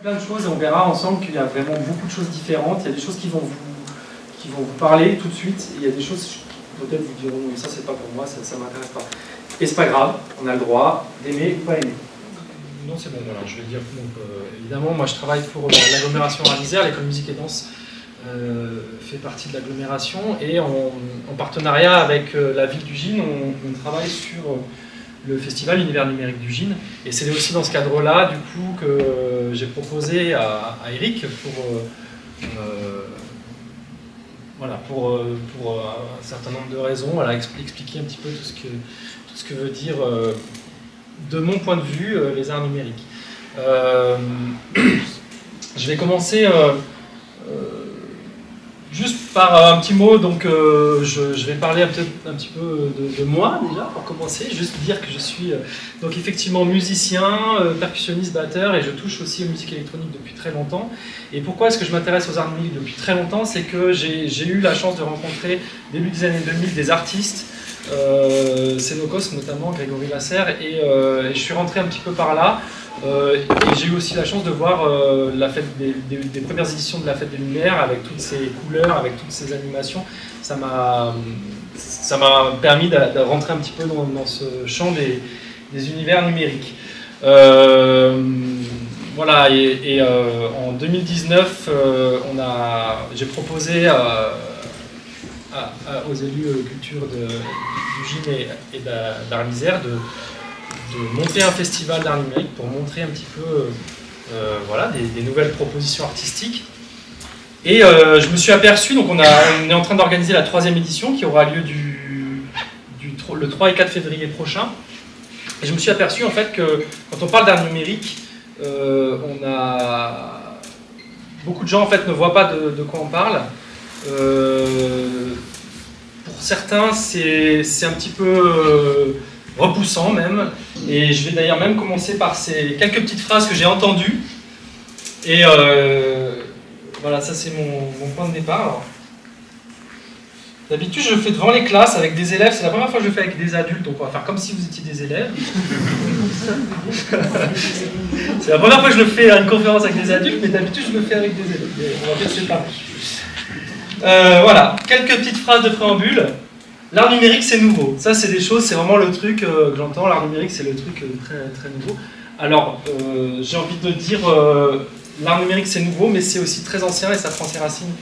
Plein de choses et on verra ensemble qu'il y a vraiment beaucoup de choses différentes. Il y a des choses qui vont vous parler tout de suite et il y a des choses qui peut-être vous diront mais ça c'est pas pour moi, ça m'intéresse pas. Et c'est pas grave, on a le droit d'aimer ou pas aimer. Non c'est bon, voilà, je vais dire. Donc, évidemment, moi je travaille pour l'agglomération Arles-Isère, l'école musique et danse fait partie de l'agglomération et en partenariat avec la ville d'Ugine, on travaille sur le festival Univers numérique d'Ugine. Et c'est aussi dans ce cadre-là, du coup, que j'ai proposé à Eric pour un certain nombre de raisons, voilà, expliquer un petit peu tout ce que veut dire, de mon point de vue, les arts numériques. Je vais commencer juste par un petit mot, donc je vais parler un petit peu de moi déjà, pour commencer, juste dire que je suis donc effectivement musicien, percussionniste, batteur, et je touche aussi aux musiques électroniques depuis très longtemps. Et pourquoi est-ce que je m'intéresse aux arts numériques depuis très longtemps? C'est que j'ai eu la chance de rencontrer, début des années 2000, des artistes, Sénocos notamment, Grégory Lasserre, et je suis rentré un petit peu par là. Et j'ai eu aussi la chance de voir la fête des premières éditions de la Fête des Lumières avec toutes ces couleurs, avec toutes ces animations. Ça m'a permis de rentrer un petit peu dans ce champ des univers numériques. Voilà, en 2019, j'ai proposé aux élus culture d'Ugine et d'Arles-Isère de monter un festival d'art numérique pour montrer un petit peu voilà, des nouvelles propositions artistiques. Et je me suis aperçu, donc on est en train d'organiser la 3e édition qui aura lieu le 3 et 4 février prochain. Et je me suis aperçu en fait que quand on parle d'art numérique, beaucoup de gens en fait ne voient pas de quoi on parle. Pour certains, c'est un petit peu repoussant même, et je vais d'ailleurs même commencer par ces quelques petites phrases que j'ai entendues, et voilà, ça c'est mon point de départ. D'habitude je le fais devant les classes avec des élèves, c'est la première fois que je le fais avec des adultes, donc on va faire comme si vous étiez des élèves. C'est la première fois que je le fais à une conférence avec des adultes, mais d'habitude je le fais avec des élèves, on va faire séparer. Voilà, quelques petites phrases de préambule. L'art numérique, c'est nouveau. Ça, c'est des choses, c'est vraiment le truc que j'entends. L'art numérique, c'est le truc très, très nouveau. Alors, j'ai envie de dire, l'art numérique, c'est nouveau, mais c'est aussi très ancien et ça prend ses racines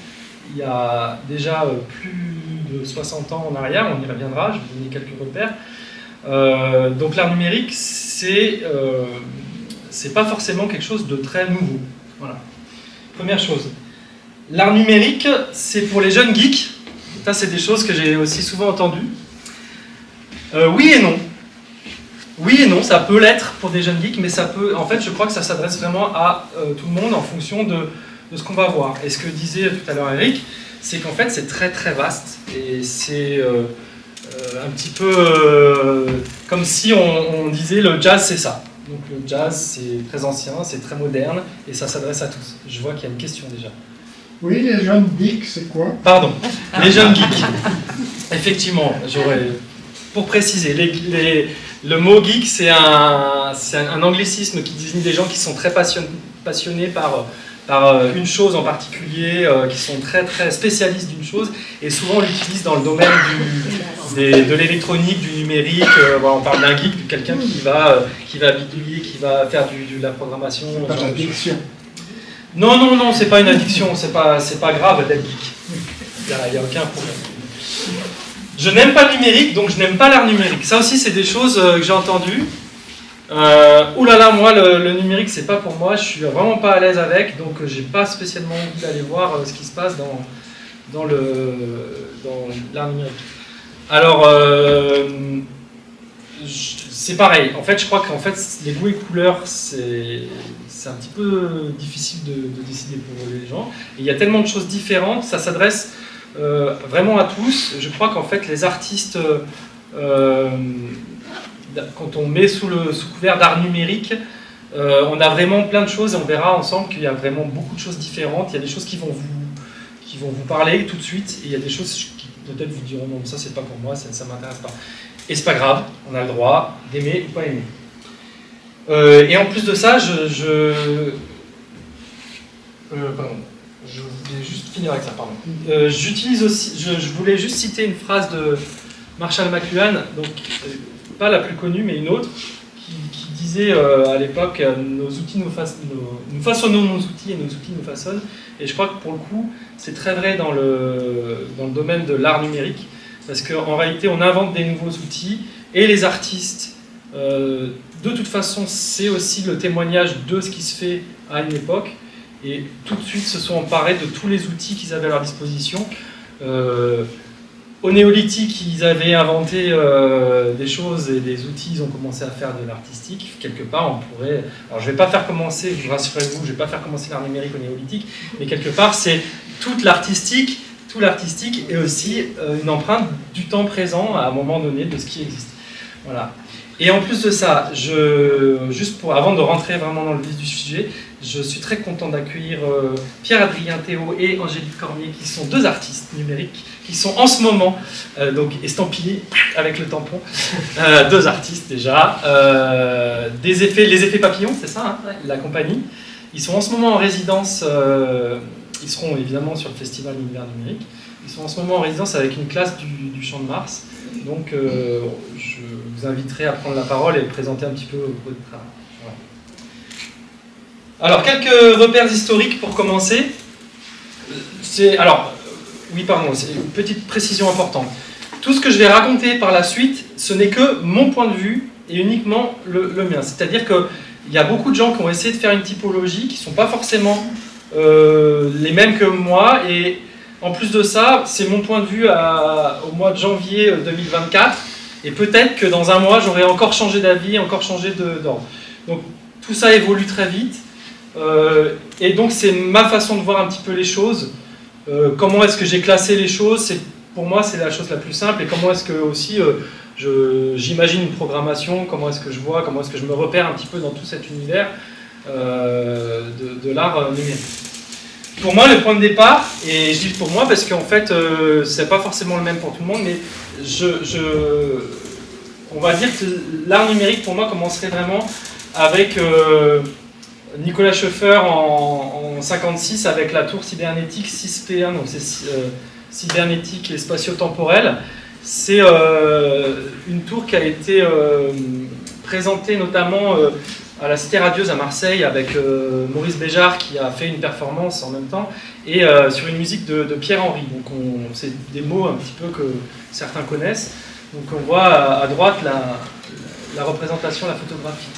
il y a déjà plus de 60 ans en arrière. On y reviendra, je vais vous donner quelques repères. Donc, l'art numérique, c'est pas forcément quelque chose de très nouveau. Voilà. Première chose. L'art numérique, c'est pour les jeunes geeks. Ça, c'est des choses que j'ai aussi souvent entendues. Oui et non. Oui et non, ça peut l'être pour des jeunes geeks, mais ça peut. En fait, je crois que ça s'adresse vraiment à tout le monde en fonction de ce qu'on va voir. Et ce que disait tout à l'heure Eric, c'est qu'en fait, c'est très très vaste. Et c'est un petit peu comme si on disait le jazz, c'est ça. Donc le jazz, c'est très ancien, c'est très moderne, et ça s'adresse à tous. Je vois qu'il y a une question déjà. Oui, les jeunes geeks, c'est quoi? Pardon, les jeunes geeks. Effectivement, pour préciser, le mot geek, c'est un anglicisme qui désigne des gens qui sont très passionnés par une chose en particulier, qui sont très très spécialistes d'une chose, et souvent on l'utilise dans le domaine de l'électronique, du numérique. Voilà, on parle d'un geek, de quelqu'un qui va bidouiller, qui va faire de la programmation. Pas d'addiction. Non, c'est pas une addiction, c'est pas grave d'être geek. Il n'y a aucun problème. Je n'aime pas le numérique, donc je n'aime pas l'art numérique. Ça aussi, c'est des choses que j'ai entendues. Ouh là là, moi, le numérique, c'est pas pour moi, je suis vraiment pas à l'aise avec, donc j'ai pas spécialement envie d'aller voir ce qui se passe dans l'art numérique. Alors, c'est pareil. En fait, je crois qu'en fait, les goûts et couleurs, c'est un petit peu difficile de décider pour les gens. Et il y a tellement de choses différentes, ça s'adresse vraiment à tous. Je crois qu'en fait, les artistes, quand on met sous couvert d'art numérique, on a vraiment plein de choses et on verra ensemble qu'il y a vraiment beaucoup de choses différentes. Il y a des choses qui vont vous parler tout de suite et il y a des choses qui peut-être vous diront non, ça c'est pas pour moi, ça m'intéresse pas. Et c'est pas grave, on a le droit d'aimer ou pas aimer. Et en plus de ça, Pardon, je voulais juste finir avec ça, pardon. J'utilise aussi, je voulais juste citer une phrase de Marshall McLuhan, donc pas la plus connue, mais une autre, qui disait à l'époque, nos outils nous façonnons nos outils et nos outils nous façonnent. Et je crois que pour le coup, c'est très vrai dans le domaine de l'art numérique, parce qu'en réalité, on invente des nouveaux outils, et les artistes, de toute façon, c'est aussi le témoignage de ce qui se fait à une époque, et tout de suite se sont emparés de tous les outils qu'ils avaient à leur disposition. Au néolithique, ils avaient inventé des choses et des outils, ils ont commencé à faire de l'artistique. Quelque part, on pourrait... Alors, je ne vais pas faire commencer, rassurez-vous, je ne vais pas faire commencer l'art numérique au néolithique, mais quelque part, c'est tout l'artistique est aussi une empreinte du temps présent à un moment donné de ce qui existe. Voilà. Et en plus de ça, avant de rentrer vraiment dans le vif du sujet, je suis très content d'accueillir Pierre-Adrien Théo et Angélique Cormier, qui sont deux artistes numériques, qui sont en ce moment donc estampillés avec le tampon. Deux artistes déjà. Les effets papillons, c'est ça, hein, la compagnie. Ils sont en ce moment en résidence, ils seront évidemment sur le festival Univers numérique. Ils sont en ce moment en résidence avec une classe du Champ de Mars. Donc je vous inviterai à prendre la parole et présenter un petit peu votre travail. Voilà. Alors, quelques repères historiques pour commencer. C'est une petite précision importante. Tout ce que je vais raconter par la suite, ce n'est que mon point de vue et uniquement le mien. C'est-à-dire qu'il y a beaucoup de gens qui ont essayé de faire une typologie qui ne sont pas forcément les mêmes que moi. Et en plus de ça, c'est mon point de vue au mois de janvier 2024. Et peut-être que dans un mois, j'aurai encore changé d'avis, encore changé d'ordre. Donc tout ça évolue très vite. Et donc c'est ma façon de voir un petit peu les choses. Comment est-ce que j'ai classé les choses, pour moi c'est la chose la plus simple. Et comment est-ce que aussi j'imagine une programmation, comment est-ce que je vois, comment est-ce que je me repère un petit peu dans tout cet univers de l'art numérique. Pour moi, le point de départ, et je dis pour moi parce qu'en fait c'est pas forcément le même pour tout le monde, mais on va dire que l'art numérique pour moi commencerait vraiment avec Nicolas Schoeffer en 1956 avec la tour cybernétique 6P1, donc c'est cybernétique et spatio-temporelle. C'est une tour qui a été présentée notamment à la Cité Radieuse à Marseille avec Maurice Béjart qui a fait une performance en même temps et sur une musique de Pierre Henry. Donc c'est des mots un petit peu que certains connaissent. Donc on voit à droite la représentation, la photographie.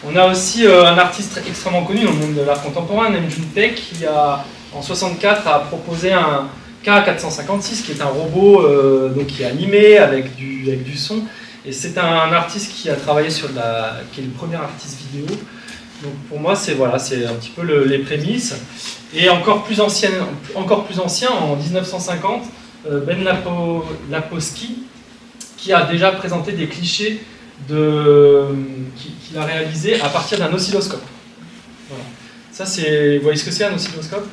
On a aussi un artiste extrêmement connu dans le monde de l'art contemporain, Nam June Paik, qui en 1964 a proposé un K456 qui est un robot donc qui est animé avec du son. Et c'est un artiste qui a travaillé qui est le premier artiste vidéo. Donc pour moi, c'est un petit peu les prémices. Et encore plus ancien, en 1950, Ben Lapowski, qui a déjà présenté des clichés qu'il a réalisé à partir d'un oscilloscope. Voilà. Ça, vous voyez ce que c'est un oscilloscope?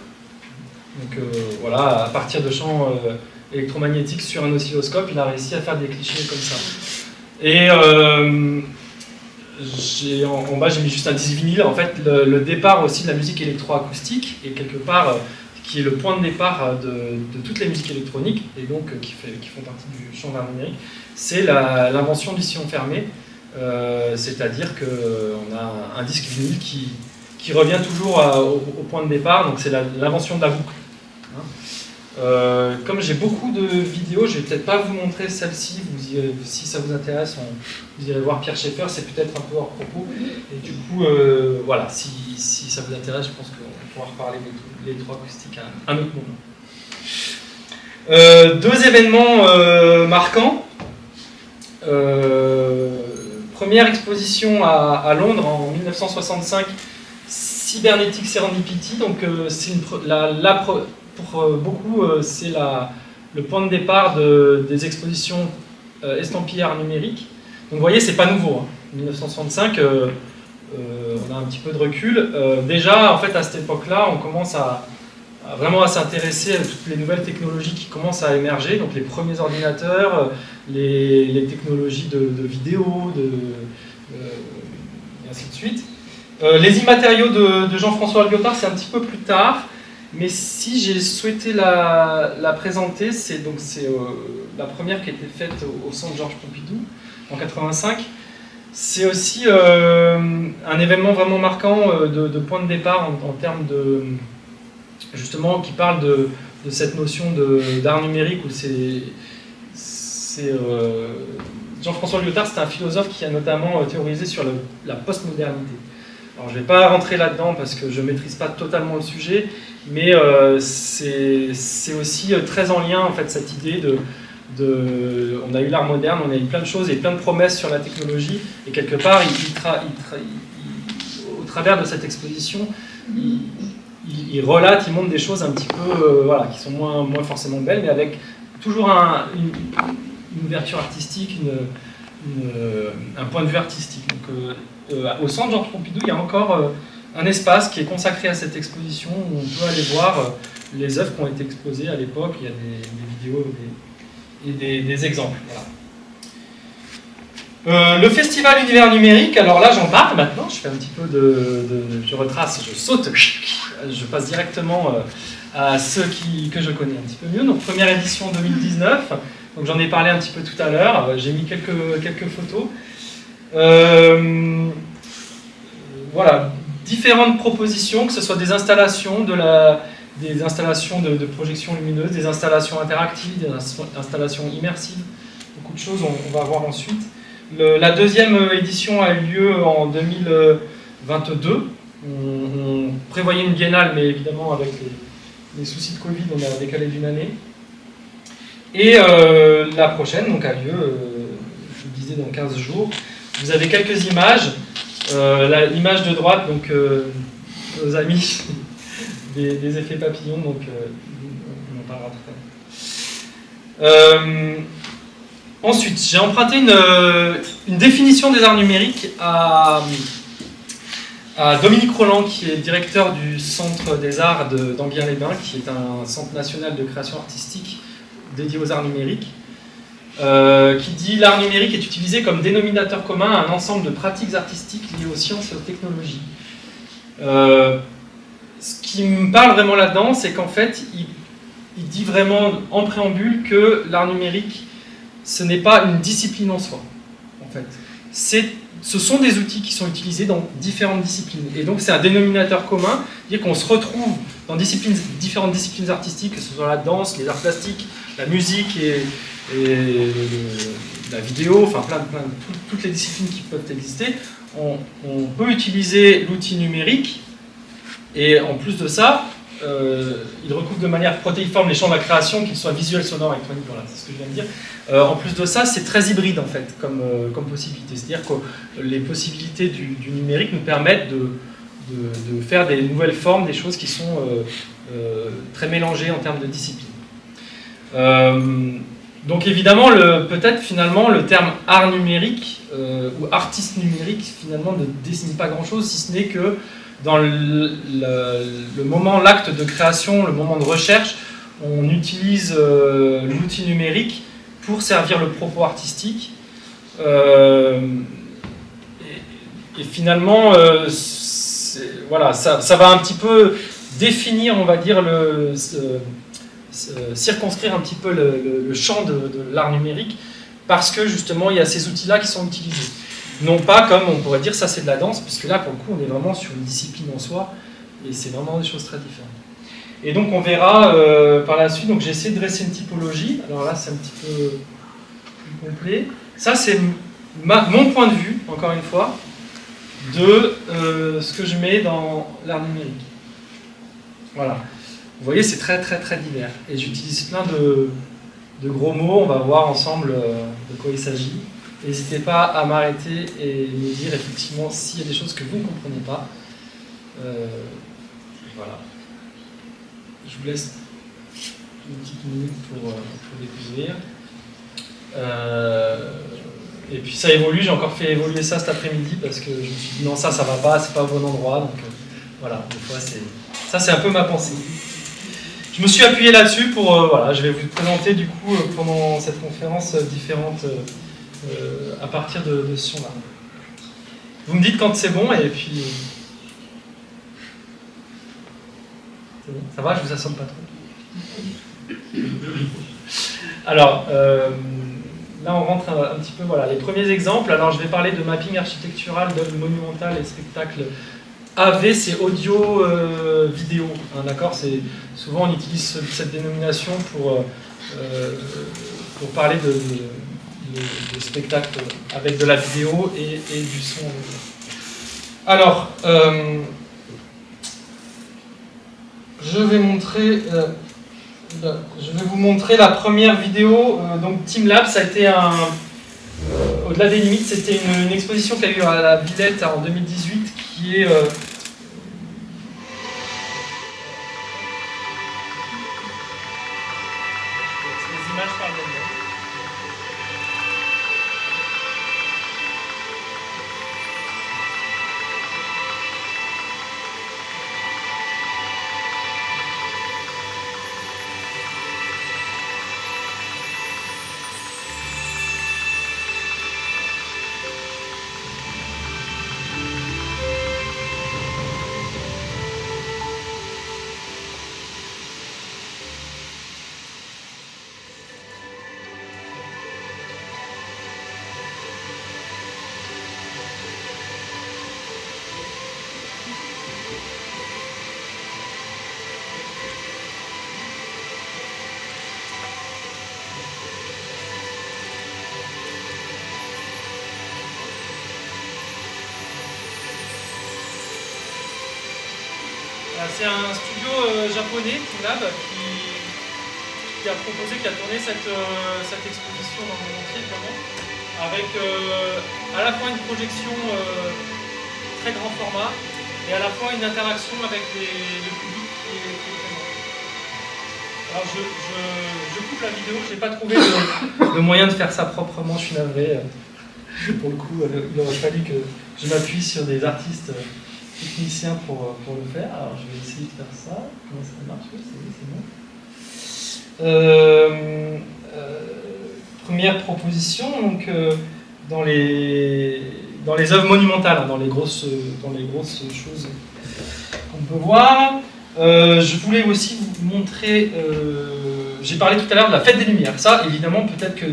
Donc voilà, à partir de champs électromagnétiques sur un oscilloscope, il a réussi à faire des clichés comme ça. Et en bas, j'ai mis juste un disque vinyle. En fait, le départ aussi de la musique électroacoustique, et quelque part, qui est le point de départ de toutes les musiques électroniques, et donc qui font partie du champ de l'art numérique, c'est l'invention du sillon fermé. C'est-à-dire qu'on a un disque vinyle qui revient toujours au point de départ, donc c'est l'invention de la boucle. Comme j'ai beaucoup de vidéos, je ne vais peut-être pas vous montrer celle-ci, si ça vous intéresse, vous irez voir Pierre Schaeffer, c'est peut-être un peu hors propos. Et du coup, voilà, si ça vous intéresse, je pense qu'on pourra reparler de l'électroacoustique à un autre moment. Deux événements marquants. Première exposition à Londres en 1965, Cybernetic Serendipity, donc pour beaucoup, c'est le point de départ des expositions estampillées art numérique. Donc vous voyez, c'est pas nouveau. Hein. 1965, on a un petit peu de recul. Déjà, en fait, à cette époque-là, on commence vraiment à s'intéresser à toutes les nouvelles technologies qui commencent à émerger, donc les premiers ordinateurs, les technologies de vidéo, et ainsi de suite. Les immatériaux de Jean-François Lyotard, c'est un petit peu plus tard. Mais si j'ai souhaité la présenter, c'est la première qui a été faite au Centre Georges Pompidou en 85. C'est aussi un événement vraiment marquant de point de départ en termes de, justement, qui parle de cette notion d'art numérique où Jean-François Lyotard, c'est un philosophe qui a notamment théorisé sur la postmodernité. Alors, je ne vais pas rentrer là-dedans parce que je ne maîtrise pas totalement le sujet, mais c'est aussi très en lien, en fait, cette idée on a eu l'art moderne, on a eu plein de choses et plein de promesses sur la technologie, et quelque part, au travers de cette exposition, il relate, il montre des choses un petit peu, voilà, qui sont moins forcément belles, mais avec toujours une ouverture artistique, un point de vue artistique. Donc, au Centre Georges Pompidou, il y a encore un espace qui est consacré à cette exposition où on peut aller voir les œuvres qui ont été exposées à l'époque. Il y a des vidéos et des exemples. Voilà. Le festival Univers Numérique, alors là j'en parle maintenant, je fais un petit peu je retrace, je saute, je passe directement à ceux que je connais un petit peu mieux. Donc première édition 2019, donc j'en ai parlé un petit peu tout à l'heure, j'ai mis quelques photos. Voilà, différentes propositions, que ce soit des installations, des installations de projection lumineuse, des installations interactives, des installations immersives, beaucoup de choses, on va voir ensuite. La deuxième édition a eu lieu en 2022. On prévoyait une biennale, mais évidemment avec les soucis de Covid, on a décalé d'une année. Et la prochaine donc, a lieu, je vous le disais, dans 15 jours. Vous avez quelques images. L'image de droite, donc nos amis des effets papillons, donc on en parlera tout à l'heure. Ensuite, j'ai emprunté une définition des arts numériques à Dominique Roland, qui est directeur du Centre des Arts d'Ambiens-les-Bains, qui est un centre national de création artistique dédié aux arts numériques, qui dit « L'art numérique est utilisé comme dénominateur commun à un ensemble de pratiques artistiques liées aux sciences et aux technologies. » Ce qui me parle vraiment là-dedans, c'est qu'en fait, il dit vraiment en préambule que l'art numérique, ce n'est pas une discipline en soi, en fait. Ce sont des outils qui sont utilisés dans différentes disciplines. Et donc c'est un dénominateur commun, dire qu'on se retrouve dans différentes disciplines artistiques, que ce soit la danse, les arts plastiques, la musique et la vidéo, enfin toutes les disciplines qui peuvent exister. On peut utiliser l'outil numérique, et en plus de ça, il recouvre de manière protéiforme les champs de la création, qu'ils soient visuels, sonores, électroniques, voilà, c'est ce que je viens de dire. En plus de ça, c'est très hybride en fait, comme possibilité. C'est-à-dire que les possibilités du numérique nous permettent de faire des nouvelles formes, des choses qui sont très mélangées en termes de discipline. Donc évidemment, peut-être finalement, le terme art numérique ou artiste numérique, finalement, ne désigne pas grand-chose, si ce n'est que dans le moment, l'acte de création, le moment de recherche, on utilise l'outil numérique pour servir le propos artistique. Et finalement, voilà, ça va un petit peu définir, on va dire, circonscrire un petit peu le champ de l'art numérique, parce que justement, il y a ces outils-là qui sont utilisés. Non pas comme on pourrait dire ça c'est de la danse, puisque là pour le coup on est vraiment sur une discipline en soi, et c'est vraiment des choses très différentes. Et donc on verra par la suite, donc j'ai essayé de dresser une typologie, alors là c'est un petit peu plus complet. Ça c'est mon point de vue, encore une fois, de ce que je mets dans l'art numérique. Voilà. Vous voyez, c'est très très très divers. Et j'utilise plein de gros mots, on va voir ensemble de quoi il s'agit. N'hésitez pas à m'arrêter et me dire effectivement s'il y a des choses que vous ne comprenez pas. Voilà. Je vous laisse une petite minute pour découvrir. Et puis ça évolue, j'ai encore fait évoluer ça cet après-midi parce que je me suis dit non, ça va pas, c'est pas au bon endroit. Donc voilà, des fois ça c'est un peu ma pensée. Je me suis appuyé là-dessus pour, voilà, je vais vous présenter du coup pendant cette conférence différentes à partir de ce son-là. Vous me dites quand c'est bon et puis... C'est bon, ça va, je vous assomme pas trop. Alors, là on rentre un petit peu, voilà, les premiers exemples. Alors je vais parler de mapping architectural d'œuvres monumentales et spectacles. AV, c'est audio vidéo, hein, d'accord. Souvent on utilise cette dénomination pour parler de spectacles avec de la vidéo et du son. Alors, je vais vous montrer la première vidéo. Donc TeamLab, ça a été au-delà des limites, c'était une exposition qui a eu à la Villette en 2018, qui est les images par le C'est un studio japonais, TeamLab, qui a proposé, qui a tourné cette exposition dans le monde entier, évidemment, avec à la fois une projection très grand format et à la fois une interaction avec le public qui est présent. Alors je coupe la vidéo, je n'ai pas trouvé le moyen de faire ça proprement, je suis navré. Pour le coup, il aurait fallu que je m'appuie sur des artistes technicien pour le faire. Alors je vais essayer de faire ça. Comment ça marche? Oui, c'est bon. Première proposition, donc dans les œuvres monumentales, hein, dans les grosses choses qu'on peut voir. Je voulais aussi vous montrer. J'ai parlé tout à l'heure de la Fête des Lumières. Ça, évidemment, peut-être que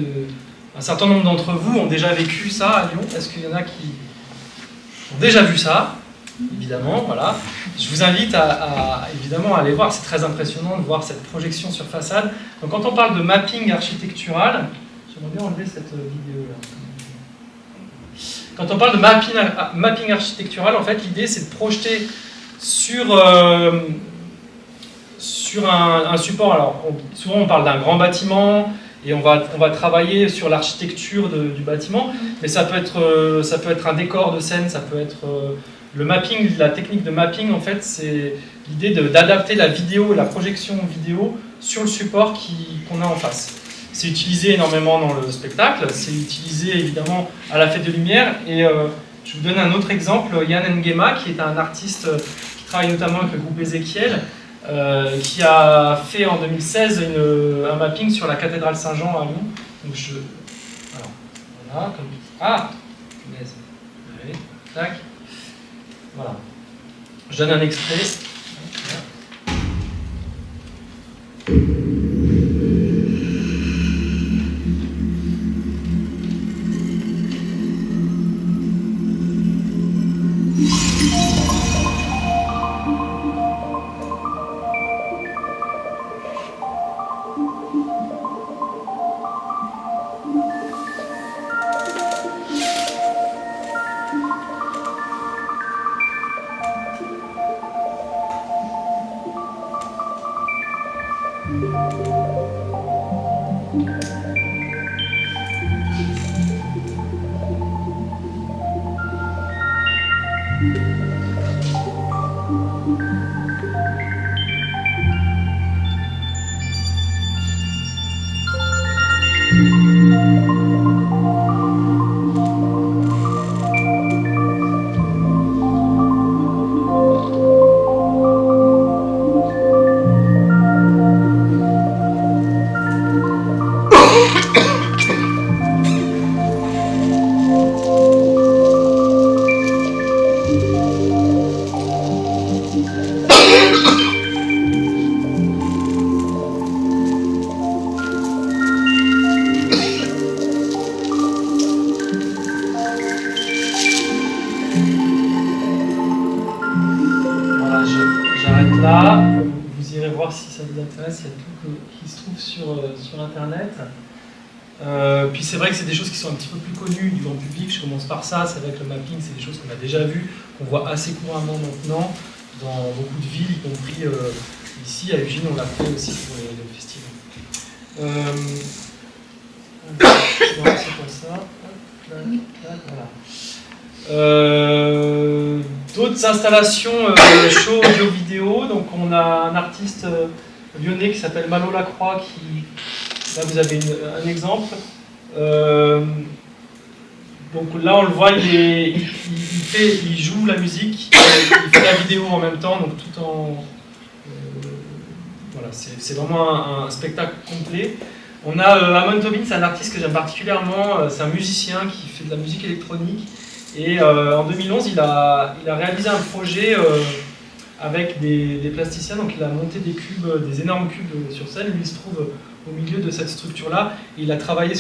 un certain nombre d'entre vous ont déjà vécu ça à Lyon. Est-ce qu'il y en a qui ont déjà vu ça? Évidemment, voilà. Je vous invite évidemment à aller voir, c'est très impressionnant de voir cette projection sur façade. Donc quand on parle de mapping architectural, j'aimerais bien enlever cette vidéo-là. Quand on parle de mapping architectural, en fait, l'idée c'est de projeter sur un support. Alors, souvent on parle d'un grand bâtiment, et on va travailler sur l'architecture du bâtiment, mais ça peut être un décor de scène, ça peut être... le mapping, la technique de mapping, en fait, c'est l'idée d'adapter la vidéo, la projection vidéo sur le support qu'on a en face. C'est utilisé énormément dans le spectacle, c'est utilisé évidemment à la Fête des Lumières, et je vous donne un autre exemple, Yann Nguema, qui est un artiste qui travaille notamment avec le groupe Ézéchiel, qui a fait en 2016 un mapping sur la cathédrale Saint-Jean à Lyon. Donc voilà, comme... Ah, punaise. Allez, tac. Voilà. Je donne un extrait. là. Vous irez voir si ça vous intéresse, il y a tout qui se trouve sur Internet. Puis c'est vrai que c'est des choses qui sont un petit peu plus connues du grand public. Je commence par ça, c'est vrai que le mapping, c'est des choses qu'on a déjà vues, qu'on voit assez couramment maintenant dans beaucoup de villes, y compris ici à Ugine, on l'a fait aussi pour les festivals. Non, c'est pas ça. Voilà. D'autres installations show audio-vidéo. Donc on a un artiste lyonnais qui s'appelle Malo Lacroix qui... Là, vous avez un exemple. Donc là, on le voit, il joue la musique, il fait la vidéo en même temps, donc tout en... voilà, c'est vraiment un spectacle complet. On a Amon Tobin, c'est un artiste que j'aime particulièrement, c'est un musicien qui fait de la musique électronique. Et en 2011, il a réalisé un projet avec des plasticiens, donc il a monté des cubes, des énormes cubes sur scène. Lui, il se trouve au milieu de cette structure-là. Il a travaillé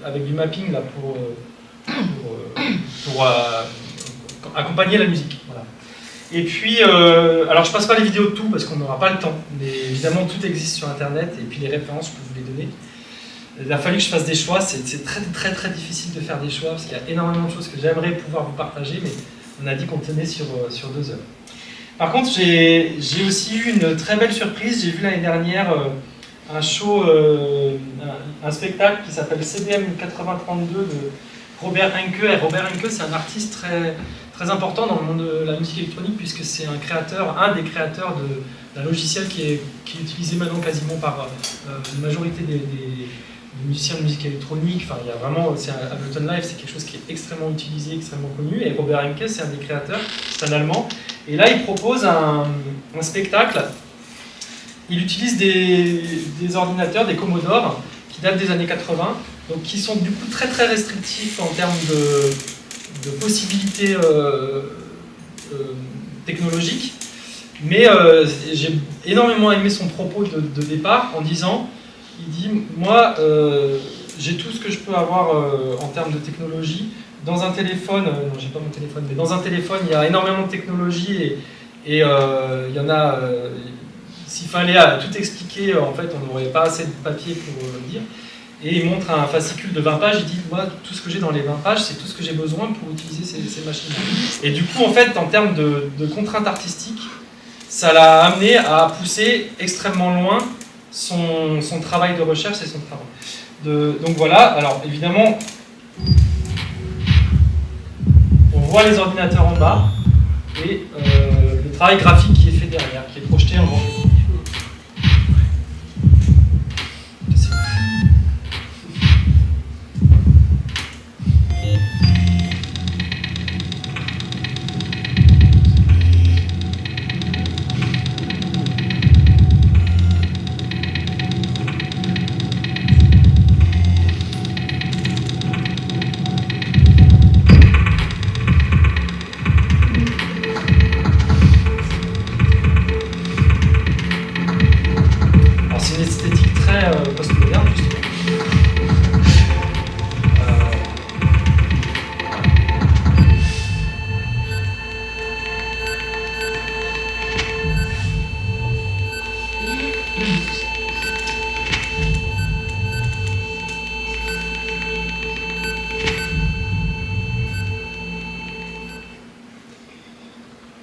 avec du mapping là, pour accompagner la musique. Voilà. Et puis, alors je passe pas les vidéos de tout parce qu'on n'aura pas le temps, mais évidemment tout existe sur Internet et puis les références, je peux vous les donner. Il a fallu que je fasse des choix, c'est très difficile de faire des choix parce qu'il y a énormément de choses que j'aimerais pouvoir vous partager, mais on a dit qu'on tenait sur 2 heures. Par contre, j'ai aussi eu une très belle surprise. J'ai vu l'année dernière un show, un spectacle qui s'appelle CDM 8032 de Robert Enke. Et Robert Enke, c'est un artiste très important dans le monde de la musique électronique puisque c'est un des créateurs d'un logiciel qui est utilisé maintenant quasiment par une majorité des musiciens de musique électronique. Enfin, il y a vraiment, c'est Ableton Live, c'est quelque chose qui est extrêmement utilisé, extrêmement connu. Et Robert Enke, c'est un des créateurs, c'est un Allemand. Et là, il propose un spectacle. Il utilise des ordinateurs, des Commodore, qui datent des années 80, donc qui sont du coup très restrictifs en termes de possibilités technologiques. Mais j'ai énormément aimé son propos de départ en disant, il dit, moi j'ai tout ce que je peux avoir en termes de technologie. Dans un téléphone, non j'ai pas mon téléphone, mais dans un téléphone il y a énormément de technologie et il y en a... S'il fallait tout expliquer, en fait, on n'aurait pas assez de papier pour le dire. Et il montre un fascicule de 20 pages, il dit, moi, tout ce que j'ai dans les 20 pages, c'est tout ce que j'ai besoin pour utiliser ces machines. Et du coup, en fait, en termes de contraintes artistiques, ça l'a amené à pousser extrêmement loin son travail de recherche et son travail. Donc voilà, alors évidemment, on voit les ordinateurs en bas, et le travail graphique qui est fait derrière, qui est projeté en grand.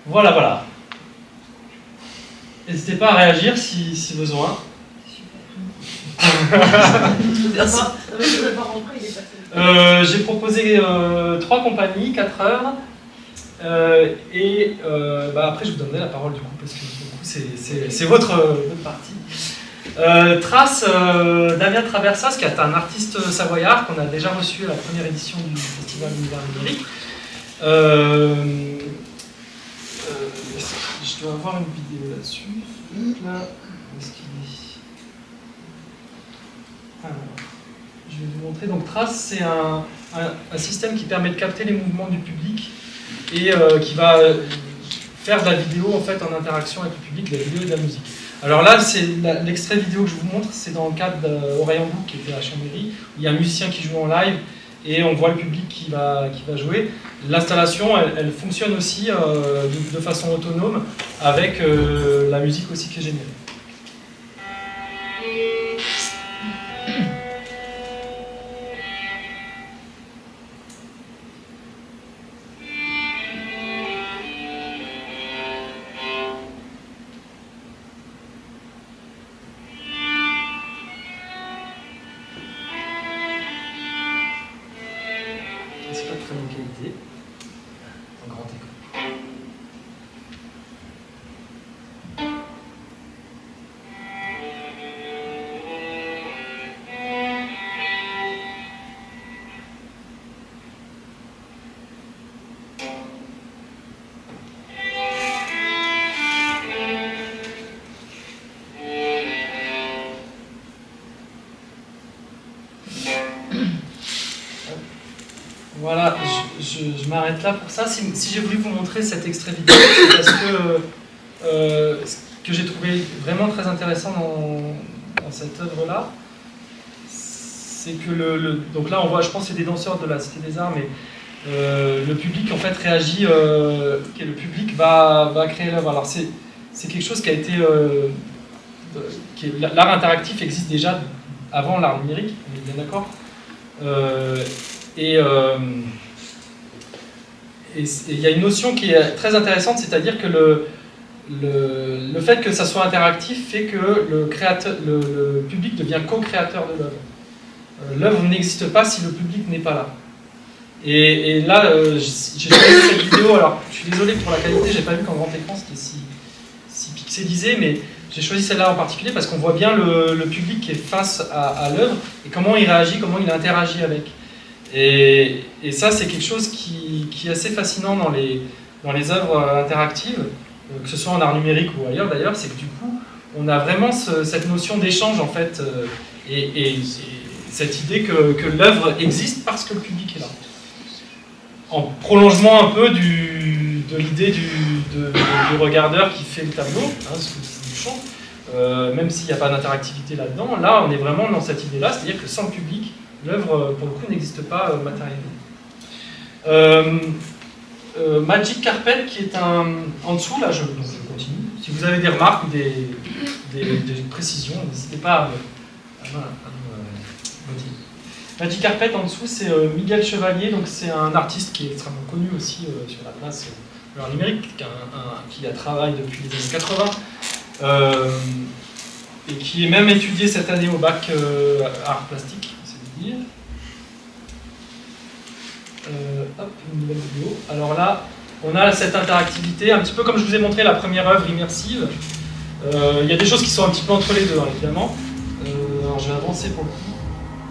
Voilà. N'hésitez pas à réagir si besoin. J'ai proposé 3 compagnies, 4 heures. Après je vous donnerai la parole du coup, parce que du coup c'est votre partie. Trace, Damien Traversas, qui est un artiste savoyard qu'on a déjà reçu à la première édition du Festival Univers Numérique. Je dois avoir une vidéo là-dessus. Là, où est-ce qu'il est ? Alors, je vais vous montrer. Donc Trace, c'est un système qui permet de capter les mouvements du public et qui va faire de la vidéo en fait en interaction avec le public, de la vidéo et de la musique. Alors là, c'est l'extrait vidéo que je vous montre, c'est dans le cadre d'Oreille en boucle qui était à Chambéry, où il y a un musicien qui joue en live et on voit le public qui va jouer. L'installation, elle fonctionne aussi de façon autonome avec la musique aussi qui est générée. C'est pas de très bonne qualité. Un grand écran. Voilà, je m'arrête là pour ça. Si j'ai voulu vous montrer cet extrait vidéo, c'est parce que ce que j'ai trouvé vraiment très intéressant dans cette œuvre-là, c'est que donc là on voit, je pense que c'est des danseurs de la Cité des Arts, mais le public en fait réagit, et le public va créer l'œuvre. Alors c'est quelque chose qui a été, l'art interactif existe déjà avant l'art numérique, on est bien d'accord. Et il y a une notion qui est très intéressante, c'est-à-dire que le fait que ça soit interactif fait que le public devient co-créateur de l'œuvre. L'œuvre n'existe pas si le public n'est pas là. Et là, j'ai choisi cette vidéo, alors je suis désolé pour la qualité, j'ai pas vu qu'en grand écran c'était si pixelisé, mais j'ai choisi celle-là en particulier parce qu'on voit bien le public qui est face à l'œuvre et comment il réagit, comment il interagit avec. Et ça, c'est quelque chose qui est assez fascinant dans les œuvres interactives, que ce soit en art numérique ou ailleurs d'ailleurs, c'est que du coup, on a vraiment cette notion d'échange en fait, et cette idée que l'œuvre existe parce que le public est là. En prolongement un peu de l'idée du regardeur qui fait le tableau, hein, du chant, même s'il n'y a pas d'interactivité là-dedans, là on est vraiment dans cette idée-là, c'est-à-dire que sans le public, l'œuvre, pour le coup, n'existe pas matériellement. Magic Carpet, qui est en dessous, là, je continue. Si vous avez des remarques ou des précisions, n'hésitez pas à me dire. Magic Carpet, en dessous, c'est Miguel Chevalier, donc c'est un artiste qui est extrêmement connu aussi sur la place de l'art numérique, qui a travaillé depuis les années 80, et qui est même étudié cette année au bac art plastique. Hop, une nouvelle vidéo. Alors là, on a cette interactivité, un petit peu comme je vous ai montré la première œuvre immersive. Il y a des choses qui sont un petit peu entre les deux, hein, évidemment. Alors je vais avancer pour le coup,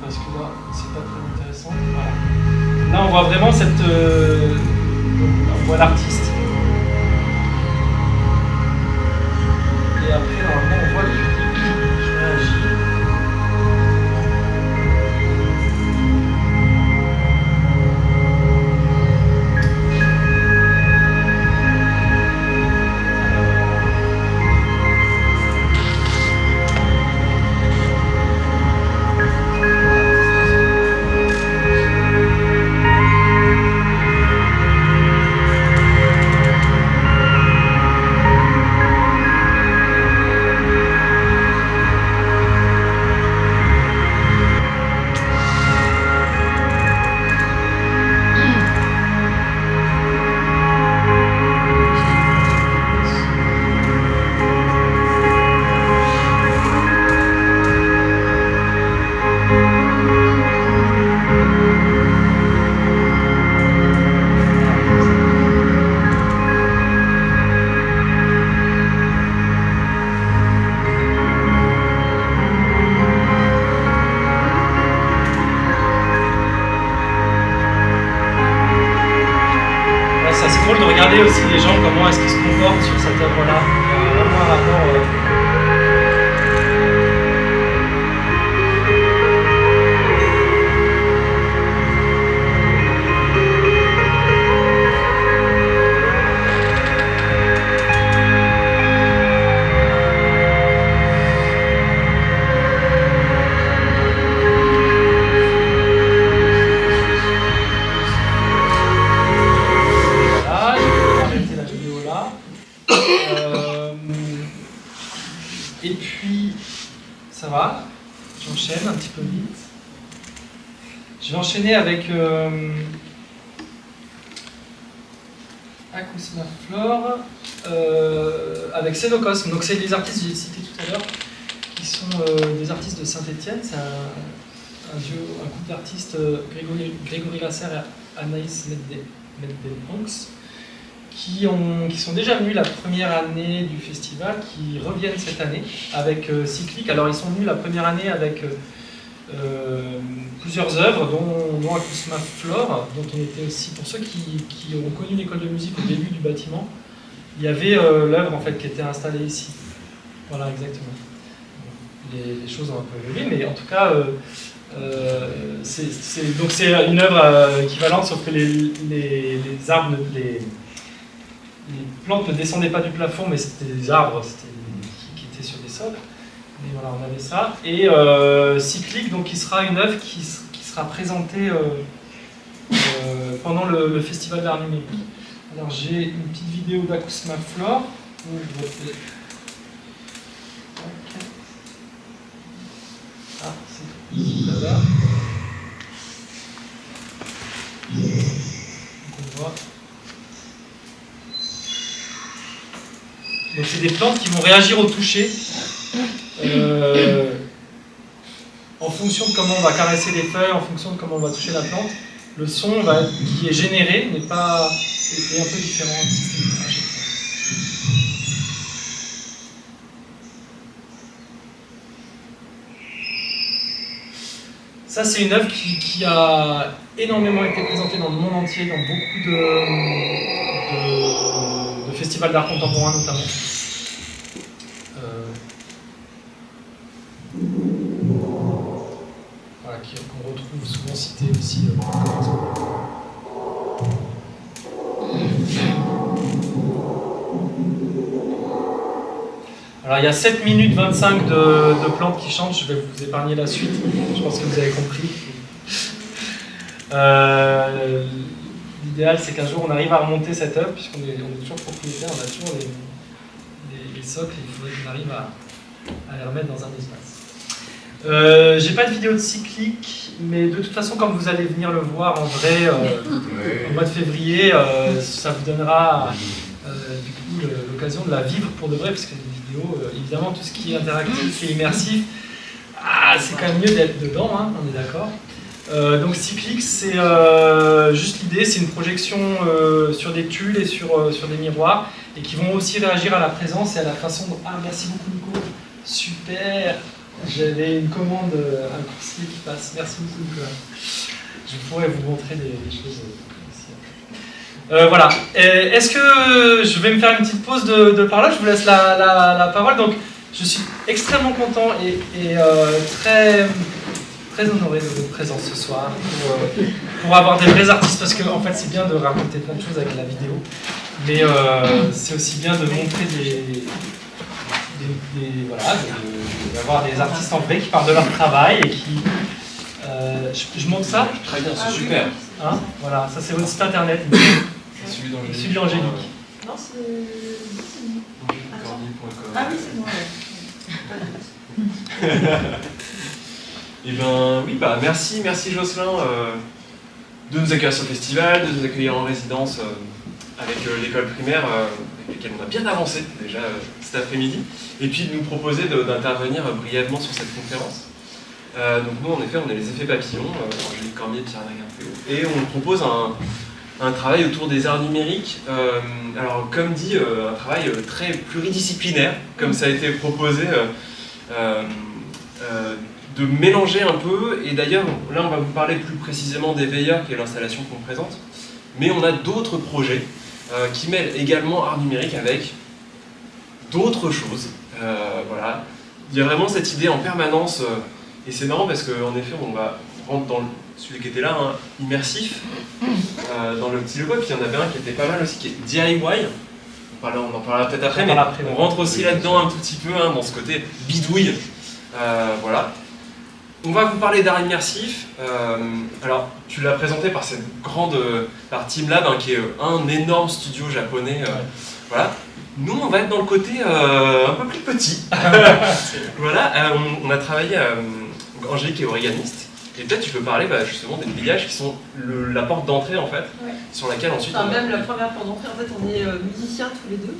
parce que là, c'est pas très intéressant. Voilà. Là, on voit vraiment on voit l'artiste. Et après, normalement, on voit le public qui réagit. Aussi les gens, comment est-ce qu'ils se comportent sur cette œuvre-là. Il y a vraiment un rapport. Et puis, ça va, j'enchaîne un petit peu vite. Je vais enchaîner avec Acousmaflore, avec Cénocosme. Donc c'est les artistes que j'ai cités tout à l'heure, qui sont des artistes de Saint-Étienne. C'est un couple d'artistes, Grégory Lasserre et Anaïs Meddenbronx, qui sont déjà venus la première année du festival, qui reviennent cette année avec Cyclique. Alors ils sont venus la première année avec plusieurs œuvres, dont Acousmaflore, dont on était aussi, pour ceux qui ont connu l'école de musique au début du bâtiment, il y avait l'œuvre en fait qui était installée ici. Voilà, exactement. Les choses ont un peu évolué, mais en tout cas, c'est une œuvre équivalente, sauf que les arbres, les plantes ne descendaient pas du plafond, mais c'était des arbres qui étaient sur des sols. Et voilà, on avait ça. Et Cyclique, donc, qui sera une œuvre qui sera présentée pendant le festival d'art numérique. Alors j'ai une petite vidéo d'Acousmaflore. Ah, c'est là-bas. Donc on voit. Donc c'est des plantes qui vont réagir au toucher. En fonction de comment on va caresser les feuilles, en fonction de comment on va toucher la plante, le son qui est généré est un peu différent à chaque fois. Ça, c'est une œuvre qui a énormément été présentée dans le monde entier, dans beaucoup de festivals d'art contemporain notamment. Voilà, qu'on retrouve souvent cité aussi. Alors il y a 7 minutes 25 de plantes qui chantent, je vais vous épargner la suite, je pense que vous avez compris. L'idéal c'est qu'un jour on arrive à remonter cette œuvre, puisqu'on est toujours propriétaire, on a toujours les socles, il faudrait qu'on arrive à les remettre dans un espace. J'ai pas de vidéo de Cyclique, mais de toute façon quand vous allez venir le voir en vrai au mois de février, ça vous donnera du coup l'occasion de la vivre pour de vrai, parce que les vidéos, évidemment tout ce qui est interactif et immersif, c'est quand même mieux d'être dedans, hein, on est d'accord. Donc Cyclique, c'est juste l'idée, c'est une projection sur des tulles et sur des miroirs, et qui vont aussi réagir à la présence et à la façon dont... Ah, merci beaucoup Nico, super. J'avais une commande, un coursier qui passe. Merci beaucoup, Nicolas. Je pourrais vous montrer des choses aussi. Voilà. Est-ce que je vais me faire une petite pause de par là? Je vous laisse la parole. Donc, je suis extrêmement content et très, très honoré de votre présence ce soir pour avoir des vrais artistes, parce que en fait, c'est bien de raconter plein de choses avec la vidéo, mais c'est aussi bien de montrer voilà, d'avoir des artistes en vrai qui parlent de leur travail et qui... je montre ça? Très bien, c'est super. Hein, voilà, ça c'est votre site internet. C'est celui d'Angélique. Non, c'est... Ah oui, c'est moi. Et ben oui, merci Jocelyn de nous accueillir sur le festival, de nous accueillir en résidence avec l'école primaire avec laquelle on a bien avancé déjà cet après-midi, et puis de nous proposer d'intervenir brièvement sur cette conférence. Donc nous en effet on est les effets papillons, Angélique Cormier, Pierre-Henri Garféo, et on propose un travail autour des arts numériques, alors comme dit, un travail très pluridisciplinaire, comme ça a été proposé, de mélanger un peu, et d'ailleurs là on va vous parler plus précisément des Veilleurs, qui est l'installation qu'on présente, mais on a d'autres projets qui mêlent également art numérique avec d'autres choses. Voilà. Il y a vraiment cette idée en permanence, et c'est marrant parce qu'en effet on rentre dans celui qui était là, hein, immersif, dans le petit logo, et puis il y en avait un qui était pas mal aussi, qui est DIY. On en parlera peut-être après, mais on rentre aussi là-dedans un tout petit peu, hein, dans ce côté bidouille. Voilà. On va vous parler d'art immersif. Alors, tu l'as présenté par cette grande, par TeamLab, hein, qui est un énorme studio japonais. Voilà. Nous, on va être dans le côté un peu plus petit. Voilà, on a travaillé, Angélique est origaniste, et peut-être tu peux parler justement des villages qui sont la porte d'entrée en fait, Ouais. sur laquelle ensuite... Enfin, même la première porte d'entrée, en fait, on est musiciens tous les deux,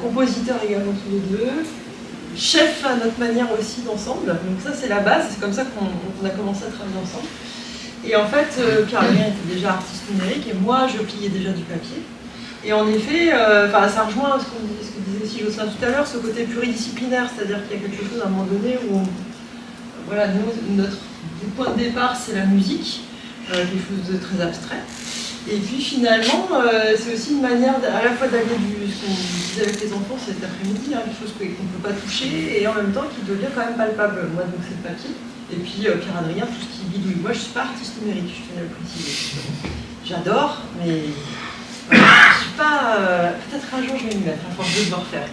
compositeurs également tous les deux, chefs à notre manière aussi d'ensemble, donc ça c'est la base, c'est comme ça qu'on a commencé à travailler ensemble. Et en fait, Pierre-Adrien était déjà artiste numérique et moi je pliais déjà du papier. Et en effet, ça rejoint ce que disait aussi Jocelyn tout à l'heure, ce côté pluridisciplinaire, c'est-à-dire qu'il y a quelque chose à un moment donné où, voilà, notre point de départ c'est la musique, quelque chose de très abstrait. Et puis finalement, c'est aussi une manière à la fois d'aller ce qu'on disait avec les enfants cet après-midi, hein, quelque chose qu'on ne peut pas toucher et en même temps qui devient quand même palpable. Moi donc c'est le papier. Et puis Pierre-Adrien, tout ce qui bidouille. Moi je ne suis pas artiste numérique, je tenais à le préciser. J'adore, mais voilà, je ne suis pas... peut-être un jour je vais m'y mettre, à force de devoir faire.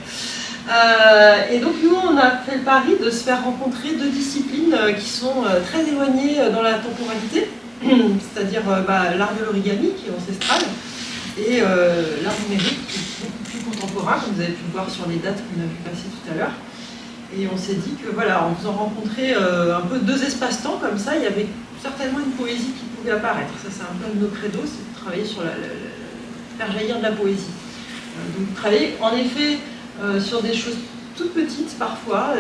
Et donc nous on a fait le pari de se faire rencontrer deux disciplines qui sont très éloignées dans la temporalité, c'est-à-dire l'art de l'origami qui est ancestral et l'art numérique qui est beaucoup plus contemporain, comme vous avez pu le voir sur les dates qu'on a vu passer tout à l'heure. Et on s'est dit que voilà, en faisant rencontrer un peu deux espaces-temps comme ça, il y avait certainement une poésie qui pouvait apparaître. Ça c'est un peu de nos credos, c'est de travailler sur faire jaillir de la poésie. Donc travailler en effet sur des choses toutes petites parfois,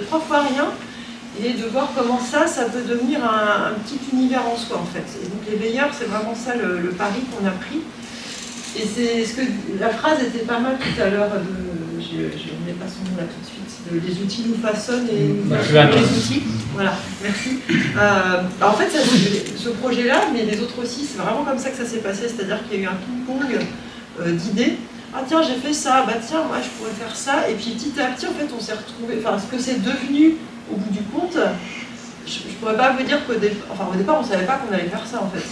trois fois rien, et de voir comment ça peut devenir un petit univers en soi en fait. Et donc les veilleurs, c'est vraiment ça le pari qu'on a pris. Et c'est ce que la phrase était pas mal tout à l'heure, je ne mets pas son nom là tout de suite, les outils nous façonnent et les outils. Voilà, merci. En fait, ce projet-là, mais les autres aussi, c'est vraiment comme ça que ça s'est passé, c'est-à-dire qu'il y a eu un ping-pong d'idées. Ah tiens, j'ai fait ça, bah tiens, moi je pourrais faire ça. Et puis petit à petit, en fait, on s'est retrouvé, enfin, ce que c'est devenu au bout du compte, je ne pourrais pas vous dire qu'au départ, on ne savait pas qu'on allait faire ça, en fait.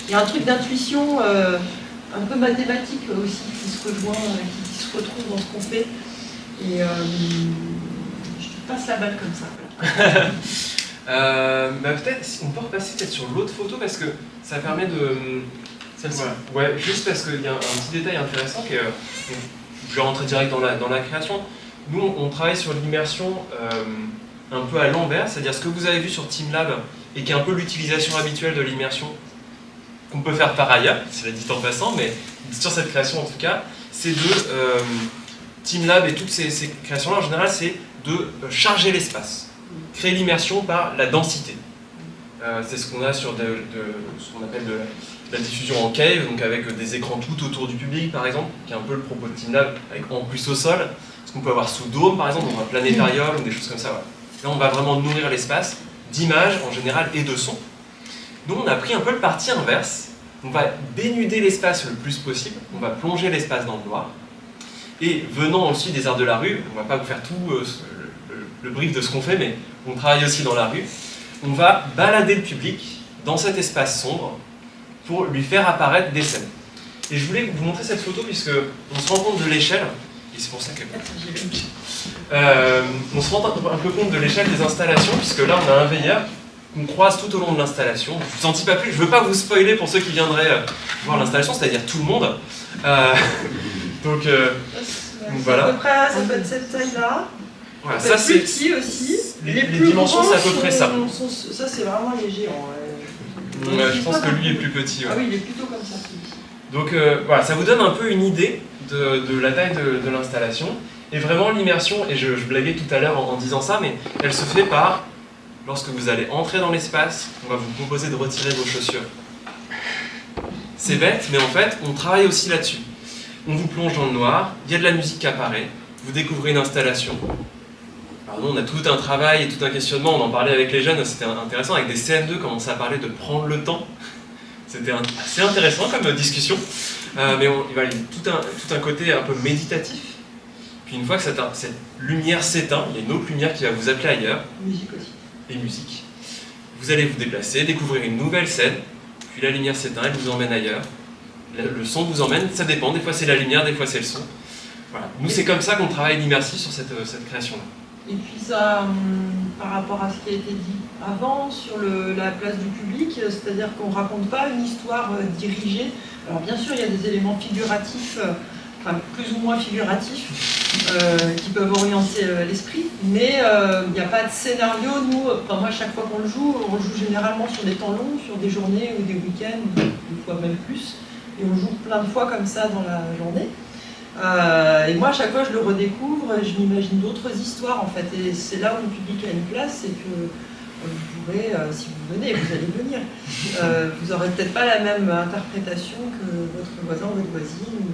Il y a un truc d'intuition un peu mathématique aussi qui se rejoint, qui se retrouve dans ce qu'on fait. Et je te passe la balle comme ça. Peut-être, on peut repasser peut-être sur l'autre photo parce que ça permet de... Voilà. Ouais, juste parce qu'il y a un petit détail intéressant qui est... je vais rentrer direct dans la création. Nous, on travaille sur l'immersion un peu à l'envers, c'est-à-dire ce que vous avez vu sur TeamLab et qui est un peu l'utilisation habituelle de l'immersion qu'on peut faire par ailleurs, c'est la dit en passant, mais sur cette création en tout cas, c'est de TeamLab et toutes ces créations-là en général, c'est de charger l'espace, créer l'immersion par la densité. C'est ce qu'on a sur ce qu'on appelle de la diffusion en cave, donc avec des écrans tout autour du public par exemple, qui est un peu le propos de TeamLab, avec en plus au sol, ce qu'on peut avoir sous dôme par exemple, dans un planétarium ou des choses comme ça. Voilà. Là on va vraiment nourrir l'espace d'images en général et de sons. Nous on a pris un peu le parti inverse, on va dénuder l'espace le plus possible, on va plonger l'espace dans le noir, et venant aussi des arts de la rue, on ne va pas vous faire tout le brief de ce qu'on fait, mais on travaille aussi dans la rue, on va balader le public dans cet espace sombre pour lui faire apparaître des scènes. Et je voulais vous montrer cette photo puisque on se rend compte de l'échelle, et c'est pour ça que... on se rend un peu compte de l'échelle des installations, puisque là on a un veilleur qu'on croise tout au long de l'installation. Je vous en dis pas plus, je veux pas vous spoiler pour ceux qui viendraient voir l'installation, c'est-à-dire tout le monde. Donc voilà. À peu près, ça peut être cette taille-là. Voilà, ça c'est petit aussi. Les dimensions, c'est à peu près ça. Ça c'est vraiment les géants. Je pense que lui est plus petit. Ouais. Ah oui, il est plutôt comme ça. Donc voilà, ça vous donne un peu une idée de la taille de l'installation. Et vraiment l'immersion, et je blaguais tout à l'heure en disant ça, mais elle se fait par, lorsque vous allez entrer dans l'espace, on va vous proposer de retirer vos chaussures. C'est bête, mais en fait, on travaille aussi là-dessus. On vous plonge dans le noir, il y a de la musique qui apparaît, vous découvrez une installation. Alors nous, on a tout un travail et tout un questionnement, on en parlait avec les jeunes, c'était intéressant, avec des CM2 commençaient à parler de prendre le temps. C'était assez intéressant comme discussion, mais il y a tout un côté un peu méditatif. Puis une fois que cette lumière s'éteint, il y a une autre lumière qui va vous appeler ailleurs. Musique aussi. Et musique. Vous allez vous déplacer, découvrir une nouvelle scène, puis la lumière s'éteint, elle vous emmène ailleurs. Le son vous emmène, ça dépend, des fois c'est la lumière, des fois c'est le son. Voilà. Nous c'est comme ça qu'on travaille l'immersif sur cette création-là. Et puis ça, par rapport à ce qui a été dit avant sur la place du public, c'est-à-dire qu'on ne raconte pas une histoire dirigée. Alors bien sûr il y a des éléments figuratifs enfin, plus ou moins figuratifs, qui peuvent orienter l'esprit, mais il n'y a pas de scénario. Nous, enfin, moi, chaque fois qu'on le joue généralement sur des temps longs, sur des journées ou des week-ends, des fois même plus, et on joue plein de fois comme ça dans la journée. Et moi, à chaque fois, je le redécouvre, je m'imagine d'autres histoires, en fait, et c'est là où le public a une place, c'est que vous pourrez, si vous venez, vous allez venir, vous n'aurez peut-être pas la même interprétation que votre voisin ou votre voisine, ou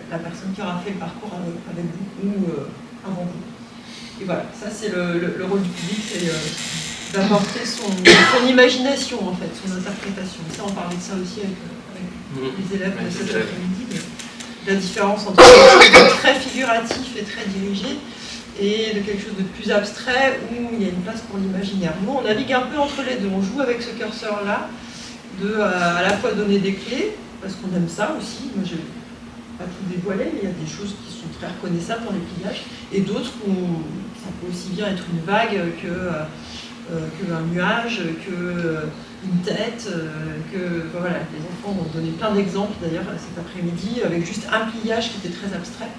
la personne qui aura fait le parcours avec vous ou avant vous. Et voilà, ça c'est le rôle du public, c'est d'apporter son imagination, en fait, son interprétation. Ça, on parlait de ça aussi avec les élèves de cet après-midi. La différence entre quelque chose de très figuratif et très dirigé et de quelque chose de plus abstrait où il y a une place pour l'imaginaire. Nous, on navigue un peu entre les deux. On joue avec ce curseur-là, de à la fois donner des clés, parce qu'on aime ça aussi. Moi, je ne vais pas tout dévoiler, mais il y a des choses qui sont très reconnaissables dans les pliages, et d'autres où ça peut aussi bien être une vague qu'un nuage, qu'une tête, enfin, voilà, les enfants m'ont donné plein d'exemples d'ailleurs cet après-midi avec juste un pliage qui était très abstrait.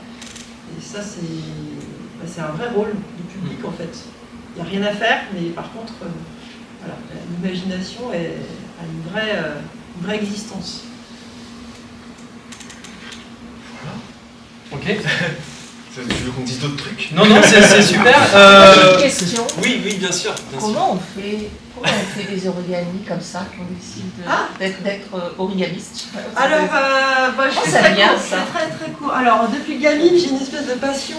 Et ça, c'est un vrai rôle du public en fait. Il n'y a rien à faire, mais par contre, voilà, l'imagination a une vraie existence. Ok. Tu veux qu'on dise d'autres trucs? Non, non, c'est super. Une question. Oui, bien sûr. Comment on fait des origamis comme ça, qu'on décide d'être origamiste? Alors, je fais ça très vient, court, ça. c'est très court. Alors, depuis gamine, j'ai une espèce de passion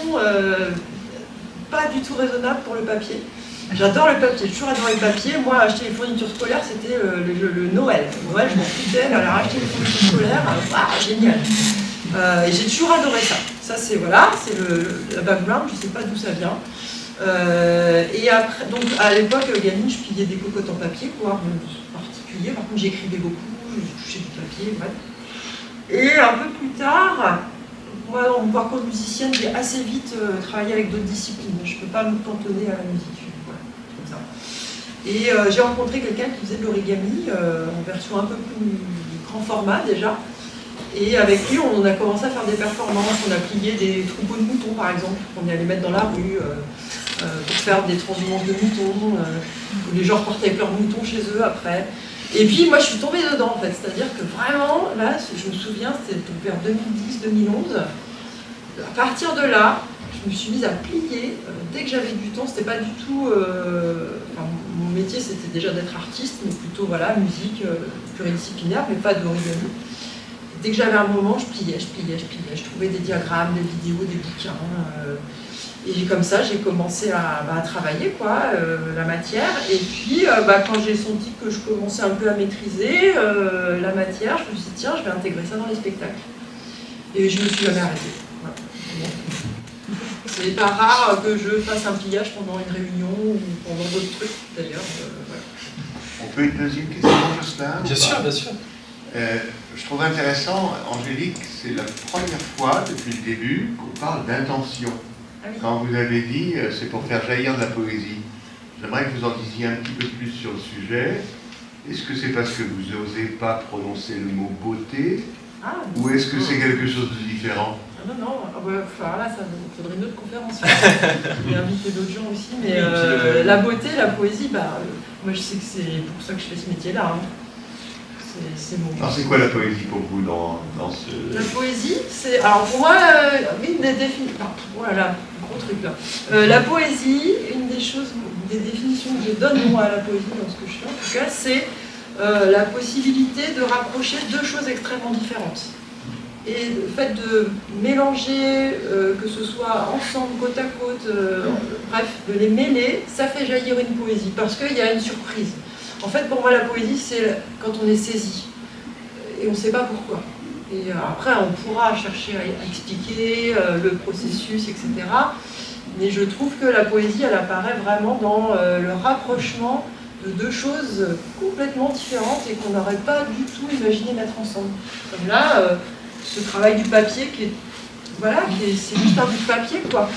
pas du tout raisonnable pour le papier. J'adore le papier, j'ai toujours adoré le papier. Moi, acheter les fournitures scolaires, c'était le Noël. Noël, je m'en foutais, alors acheter les fournitures scolaires, génial. Et j'ai toujours adoré ça. Ça, c'est le background, je ne sais pas d'où ça vient. Et après, donc à l'époque, gamine, je pliais des cocottes en papier, quoi, en particulier. Par contre, j'écrivais beaucoup, je touchais du papier, bref. Et un peu plus tard, moi, dans mon parcours de musicienne, j'ai assez vite travaillé avec d'autres disciplines. Je ne peux pas me cantonner à la musique. Voilà, comme ça. Et j'ai rencontré quelqu'un qui faisait de l'origami en version un peu plus grand format déjà. Et avec lui, on a commencé à faire des performances. On a plié des troupeaux de moutons, par exemple, qu'on allait mettre dans la rue pour faire des transhumances de moutons. Où les gens repartaient avec leurs moutons chez eux après. Et puis, moi, je suis tombée dedans, en fait. C'est-à-dire que vraiment, là, je me souviens, c'était vers 2010-2011. À partir de là, je me suis mise à plier. Dès que j'avais du temps, c'était pas du tout... enfin, mon métier, c'était déjà d'être artiste, mais plutôt, voilà, musique pluridisciplinaire, mais pas de origami. Dès que j'avais un moment, je pliais. Je trouvais des diagrammes, des vidéos, des bouquins. Et comme ça, j'ai commencé à travailler la matière. Et puis, quand j'ai senti que je commençais un peu à maîtriser la matière, je me suis dit, tiens, je vais intégrer ça dans les spectacles. Et je me suis jamais arrêtée. Voilà. C'est pas rare que je fasse un pliage pendant une réunion ou pendant d'autres trucs, d'ailleurs. Voilà. On peut te poser une question, Jocelyn? Bien sûr, bien sûr. Je trouve intéressant, Angélique, c'est la première fois depuis le début qu'on parle d'intention. Ah oui. Quand vous avez dit c'est pour faire jaillir de la poésie, j'aimerais que vous en disiez un petit peu plus sur le sujet. Est-ce que c'est parce que vous n'osez pas prononcer le mot beauté, ou est-ce que c'est quelque chose de différent? Non, là, ça faudrait une autre conférence. Je vais inviter d'autres gens aussi, mais la beauté, la poésie, moi je sais que c'est pour ça que je fais ce métier-là. Hein. C'est mon... Alors c'est quoi la poésie pour vous dans ce... La poésie, c'est... Alors pour moi, une des définitions... Voilà, gros truc là. La poésie, une des définitions que je donne moi à la poésie dans ce que je fais, en tout cas, c'est la possibilité de rapprocher deux choses extrêmement différentes. Et le fait de mélanger, que ce soit ensemble, côte à côte, bref, de les mêler, ça fait jaillir une poésie, parce qu'il y a une surprise. En fait, pour moi, la poésie, c'est quand on est saisi, et on ne sait pas pourquoi. Et après, on pourra chercher à expliquer le processus, etc. Mais je trouve que la poésie, elle apparaît vraiment dans le rapprochement de deux choses complètement différentes et qu'on n'aurait pas du tout imaginé mettre ensemble. Comme là, ce travail du papier qui est... Voilà, c'est juste un bout de papier, quoi,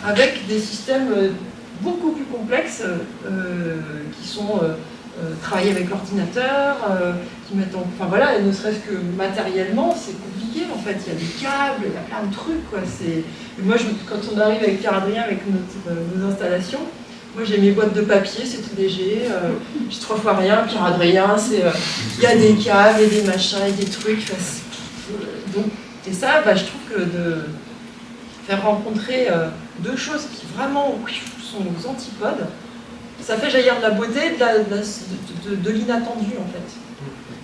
avec des systèmes beaucoup plus complexes qui sont... travailler avec l'ordinateur, qui mettent en... Enfin voilà, ne serait-ce que matériellement, c'est compliqué. compliqué en fait, il y a des câbles, il y a plein de trucs quoi. Moi quand on arrive avec Pierre-Adrien avec nos installations, moi j'ai mes boîtes de papier, c'est tout léger, j'ai 3 fois rien, Pierre-Adrien, il y a des câbles, il y a des machins, il y a des trucs. Donc, et ça, je trouve que de faire rencontrer deux choses qui vraiment sont aux antipodes, ça fait jaillir de la beauté et de l'inattendu en fait.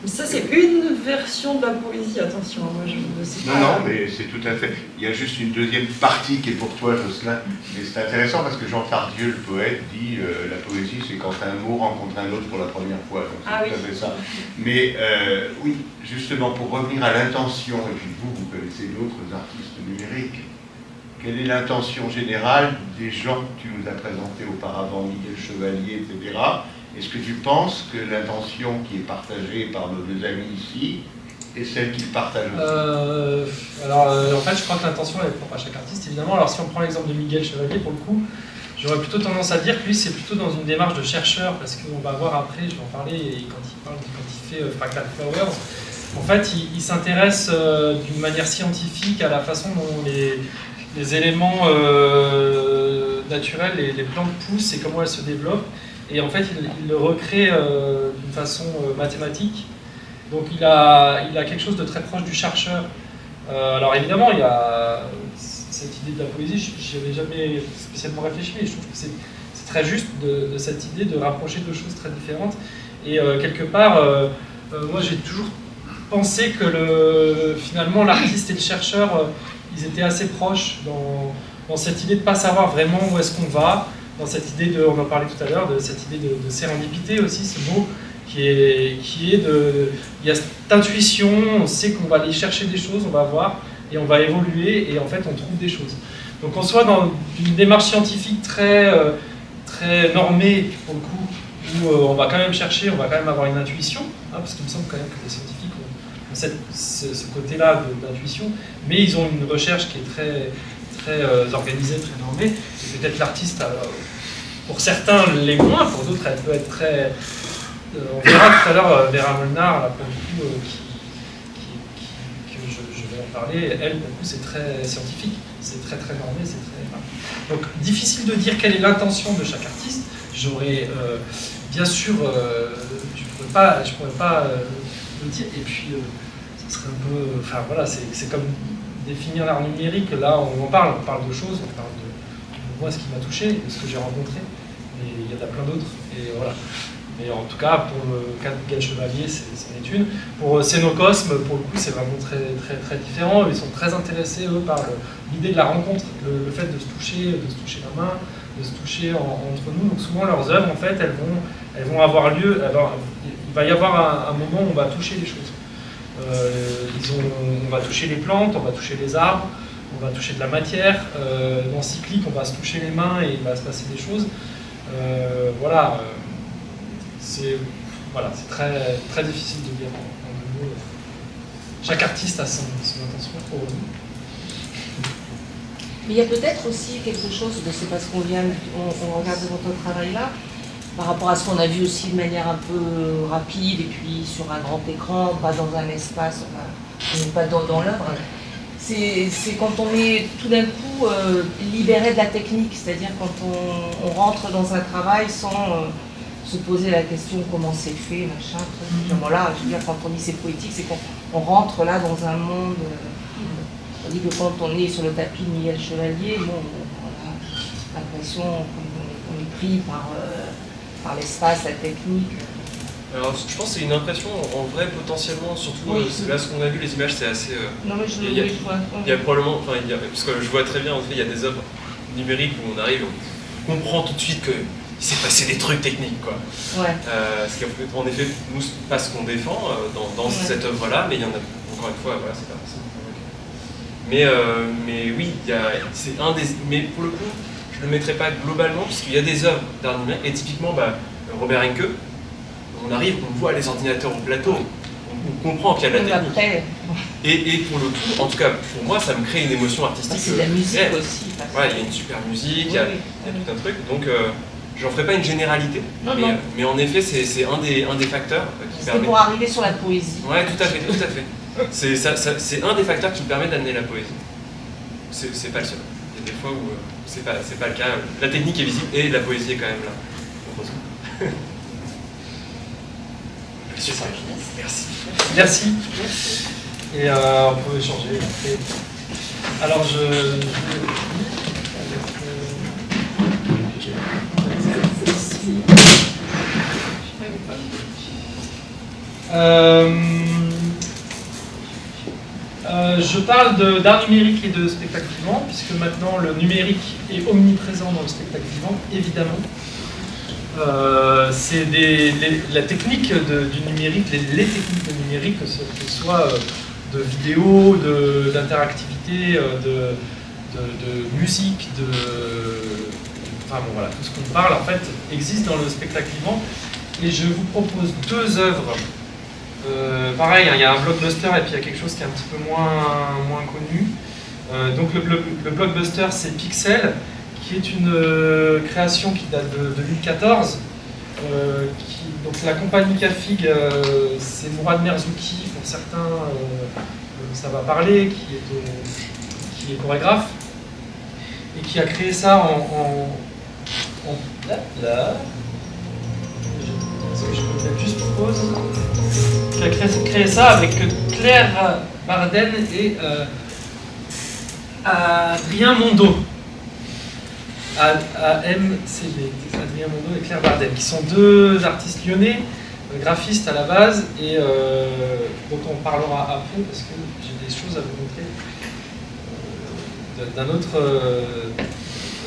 Mais ça c'est une version de la poésie, attention, moi je ne sais pas. Non, mais c'est tout à fait. Il y a juste une deuxième partie qui est pour toi, Jocelyn. Mais c'est intéressant parce que Jean Tardieu, le poète, dit la poésie c'est quand un mot rencontre un autre pour la première fois. Donc c'est tout à fait ça. Mais oui, justement, pour revenir à l'intention, et puis vous connaissez d'autres artistes numériques. Quelle est l'intention générale des gens que tu nous as présentés auparavant, Miguel Chevalier, etc. Est-ce que tu penses que l'intention qui est partagée par nos deux amis ici est celle qu'ils partagent aussi? En fait, je crois que l'intention est propre à chaque artiste, évidemment. Alors, si on prend l'exemple de Miguel Chevalier, pour le coup, j'aurais plutôt tendance à dire que lui, c'est plutôt dans une démarche de chercheur, parce qu'on va voir après, je vais en parler, et quand il fait Fractal Flowers, en fait, il s'intéresse d'une manière scientifique à la façon dont les éléments naturels, les plantes poussent et comment elles se développent. Et en fait, il le recrée d'une façon mathématique. Donc il a quelque chose de très proche du chercheur. Alors évidemment, il y a cette idée de la poésie, je n'y avais jamais spécialement réfléchi, mais je trouve que c'est très juste de cette idée de rapprocher deux choses très différentes. Et quelque part, moi j'ai toujours pensé que finalement l'artiste et le chercheur, ils étaient assez proches dans cette idée de ne pas savoir vraiment où est-ce qu'on va, dans cette idée on en parlait tout à l'heure, de cette idée de sérendipité aussi, ce mot, il y a cette intuition, on sait qu'on va aller chercher des choses, on va voir, et on va évoluer, et en fait on trouve des choses. Donc on soit dans une démarche scientifique très normée, pour le coup, où on va quand même chercher, on va quand même avoir une intuition, parce qu'il me semble quand même que les scientifiques ont ce côté-là d'intuition, mais ils ont une recherche qui est très organisée, très normée, et peut-être l'artiste, pour certains les moins, pour d'autres elle peut être très... on verra tout à l'heure Vera Molnar, là, pour le coup, que je vais en parler, elle pour le coup c'est très scientifique, c'est très normé, c'est très... Donc difficile de dire quelle est l'intention de chaque artiste. J'aurais bien sûr, je pourrais pas le dire, et puis ça serait un peu... Enfin voilà, c'est comme définir l'art numérique, là on parle de choses, on parle de moi, ce qui m'a touché, de ce que j'ai rencontré, et il y en a plein d'autres, et voilà. Mais en tout cas, pour le cas de Miguel Chevalier, c'en est une. Pour Cénocosme, pour le coup, c'est vraiment très différent. Ils sont très intéressés, eux, par l'idée de la rencontre, le fait de se toucher la main, de se toucher entre nous. Donc souvent, leurs œuvres, en fait, elles vont avoir lieu. Alors, il va y avoir un moment où on va toucher les choses. On va toucher les plantes, on va toucher les arbres, on va toucher de la matière. Dans Cyclique, on va se toucher les mains et il va se passer des choses. Voilà. C'est très difficile de dire en deux mots. Chaque artiste a son intention pour eux. Mais il y a peut-être aussi quelque chose, c'est parce qu'on regarde votre travail là, par rapport à ce qu'on a vu aussi de manière un peu rapide, et puis sur un grand écran, pas dans un espace, on n'est pas dans l'œuvre. C'est quand on est tout d'un coup libéré de la technique, c'est-à-dire quand on rentre dans un travail sans... se poser la question comment c'est fait, machin, truc. Voilà, je veux dire, quand on dit c'est poétique, c'est qu'on rentre là dans un monde. Tandis que quand on est sur le tapis de Miguel Chevalier, bon, on a l'impression qu'on est pris par l'espace, la technique. Alors, je pense que c'est une impression en vrai potentiellement, surtout là ce qu'on a vu, les images, c'est assez. Non, mais je il y a probablement, parce que je vois très bien, en fait, il y a des œuvres numériques où on arrive, on comprend tout de suite que. Il s'est passé des trucs techniques, quoi. Ouais. Ce qu'en effet, nous, c'est pas ce qu'on défend dans cette œuvre-là, mais il y en a, encore une fois, voilà, c'est pas forcément. Mais oui, c'est un des... Mais pour le coup, je le mettrai pas globalement, puisqu'il y a des œuvres d'art numérique, et typiquement, Robert Henke, on arrive, on voit les ordinateurs au plateau, on comprend qu'il y a de la technique. Et pour le coup, en tout cas, pour moi, ça me crée une émotion artistique. C'est de la musique aussi. Ouais, il y a une super musique, il y a tout un truc, donc... J'en ferai pas une généralité, mais en effet, c'est un des facteurs qui permet... C'est pour arriver sur la poésie. Ouais, tout à fait. C'est un des facteurs qui permet d'amener la poésie. C'est pas le seul. Il y a des fois où c'est pas le cas. La technique est visible et la poésie est quand même là. Heureusement. C'est ça. Merci. Merci. Et on peut échanger. Alors je parle d'art numérique et de spectacle vivant, puisque maintenant le numérique est omniprésent dans le spectacle vivant, évidemment. C'est la technique du numérique, les techniques de numérique, que ce soit de vidéo, d'interactivité, de musique, enfin bon voilà, tout ce qu'on parle en fait existe dans le spectacle vivant. Et je vous propose deux œuvres. Pareil, hein, il y a un blockbuster et puis il y a quelque chose qui est un petit peu moins connu. Donc le blockbuster, c'est Pixel, qui est une création qui date de 2014. Donc la compagnie Kafig, c'est Mourad Merzouki, pour certains ça va parler, qui est chorégraphe, et qui a créé ça là. Est-ce que je peux peut-être juste pause? Qui a créé ça avec Claire Barden et Adrien Mondo. AMCB, Adrien Mondo et Claire Barden, qui sont deux artistes lyonnais, graphistes à la base, et dont on parlera après parce que j'ai des choses à vous montrer d'un autre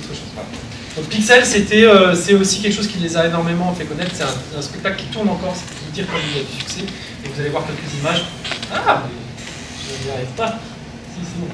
chose. Voilà. Donc Pixel, c'est aussi quelque chose qui les a énormément fait connaître. C'est un spectacle qui tourne encore, c'est pour vous dire comme il a du succès. Et vous allez voir quelques images. Ah, mais je n'y arrive pas. Si, c'est bon.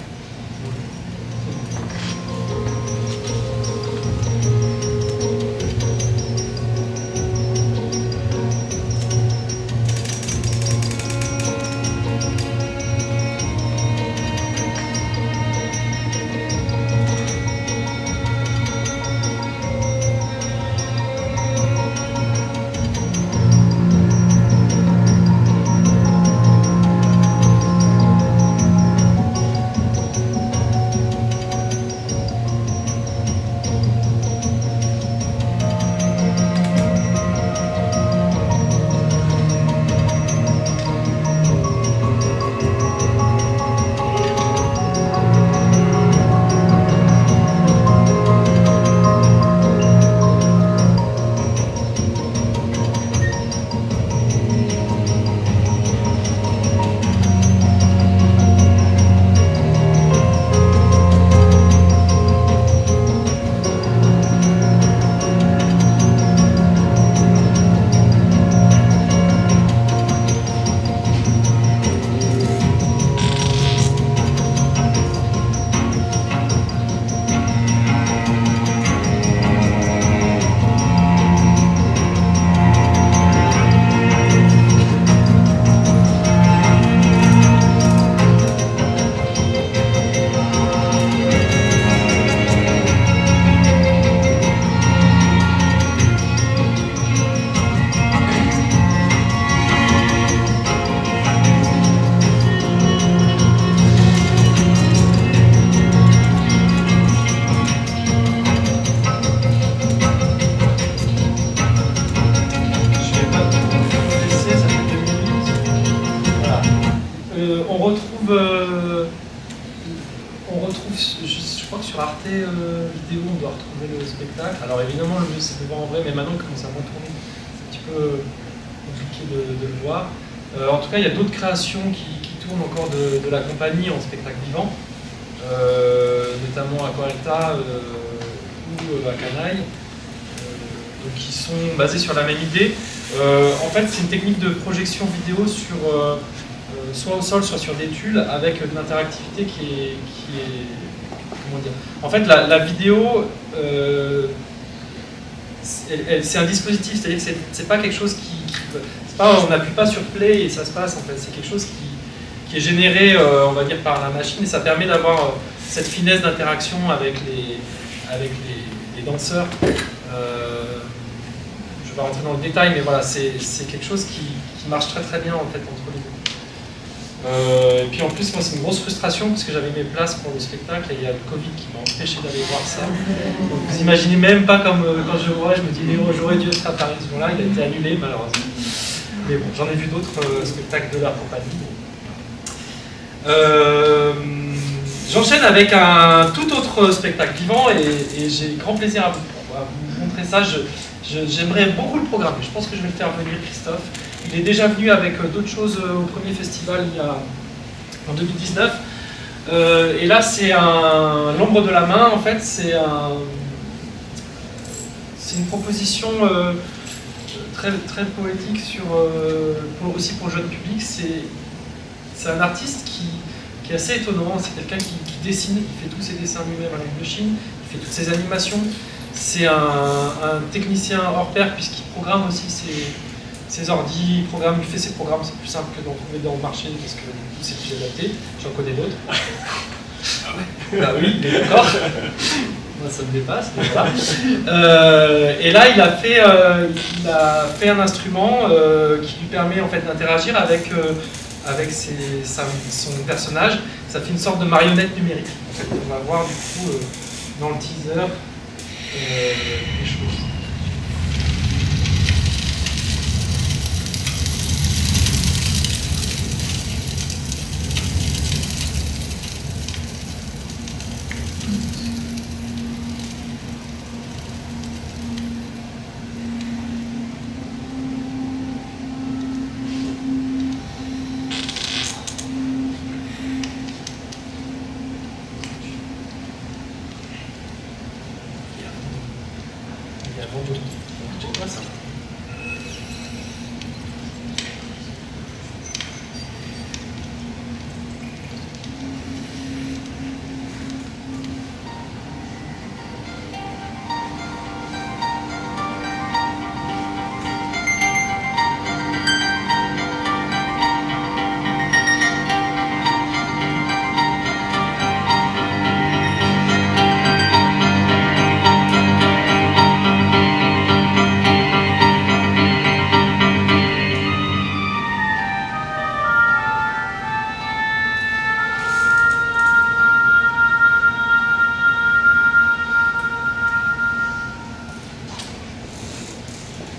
Je crois que sur Arte Vidéo, on doit retrouver le spectacle. Alors évidemment, le mieux c'est de le voir en vrai, mais maintenant, comme ça va tourner, c'est un petit peu compliqué de le voir. En tout cas, il y a d'autres créations qui tournent encore de la compagnie en spectacle vivant, notamment Aquaretta ou à Canaille, qui sont basées sur la même idée. En fait, c'est une technique de projection vidéo sur soit au sol, soit sur des tulles, avec de l'interactivité qui est comment dire. En fait, la vidéo, c'est un dispositif, c'est-à-dire que c'est pas quelque chose on n'appuie pas sur play et ça se passe. En fait, c'est quelque chose qui est généré, on va dire, par la machine, et ça permet d'avoir cette finesse d'interaction avec les danseurs. Je vais rentrer dans le détail, mais voilà, c'est quelque chose qui marche très très bien en fait entre les deux. Et puis en plus, moi, c'est une grosse frustration parce que j'avais mes places pour le spectacle et il y a le Covid qui m'a empêché d'aller voir ça. Donc vous imaginez même pas comme quand je vois, je me dis, j'aurais dû être à Paris ce jour-là, il a été annulé malheureusement. Mais bon, j'en ai vu d'autres spectacles de la compagnie. J'enchaîne avec un tout autre spectacle vivant et j'ai grand plaisir à vous montrer ça. J'aimerais beaucoup le programmer. Je pense que je vais le faire venir, Christophe. Il est déjà venu avec d'autres choses au premier festival en 2019. Et là, c'est l'ombre de la main. En fait, c'est une proposition très, très poétique aussi pour le jeune public. C'est un artiste qui est assez étonnant. C'est quelqu'un qui dessine, qui fait tous ses dessins lui-même à l'Indochine, qui fait toutes ses animations. C'est un technicien hors pair puisqu'il programme aussi ses ordis, il fait ses programmes. C'est plus simple que d'en trouver dans le marché parce que c'est plus adapté. J'en connais d'autres. Ah oui, il est d'accord. Moi, ça me dépasse. Voilà. Et là, il a fait un instrument qui lui permet en fait d'interagir avec son personnage. Ça fait une sorte de marionnette numérique. En fait, on va voir du coup dans le teaser les choses.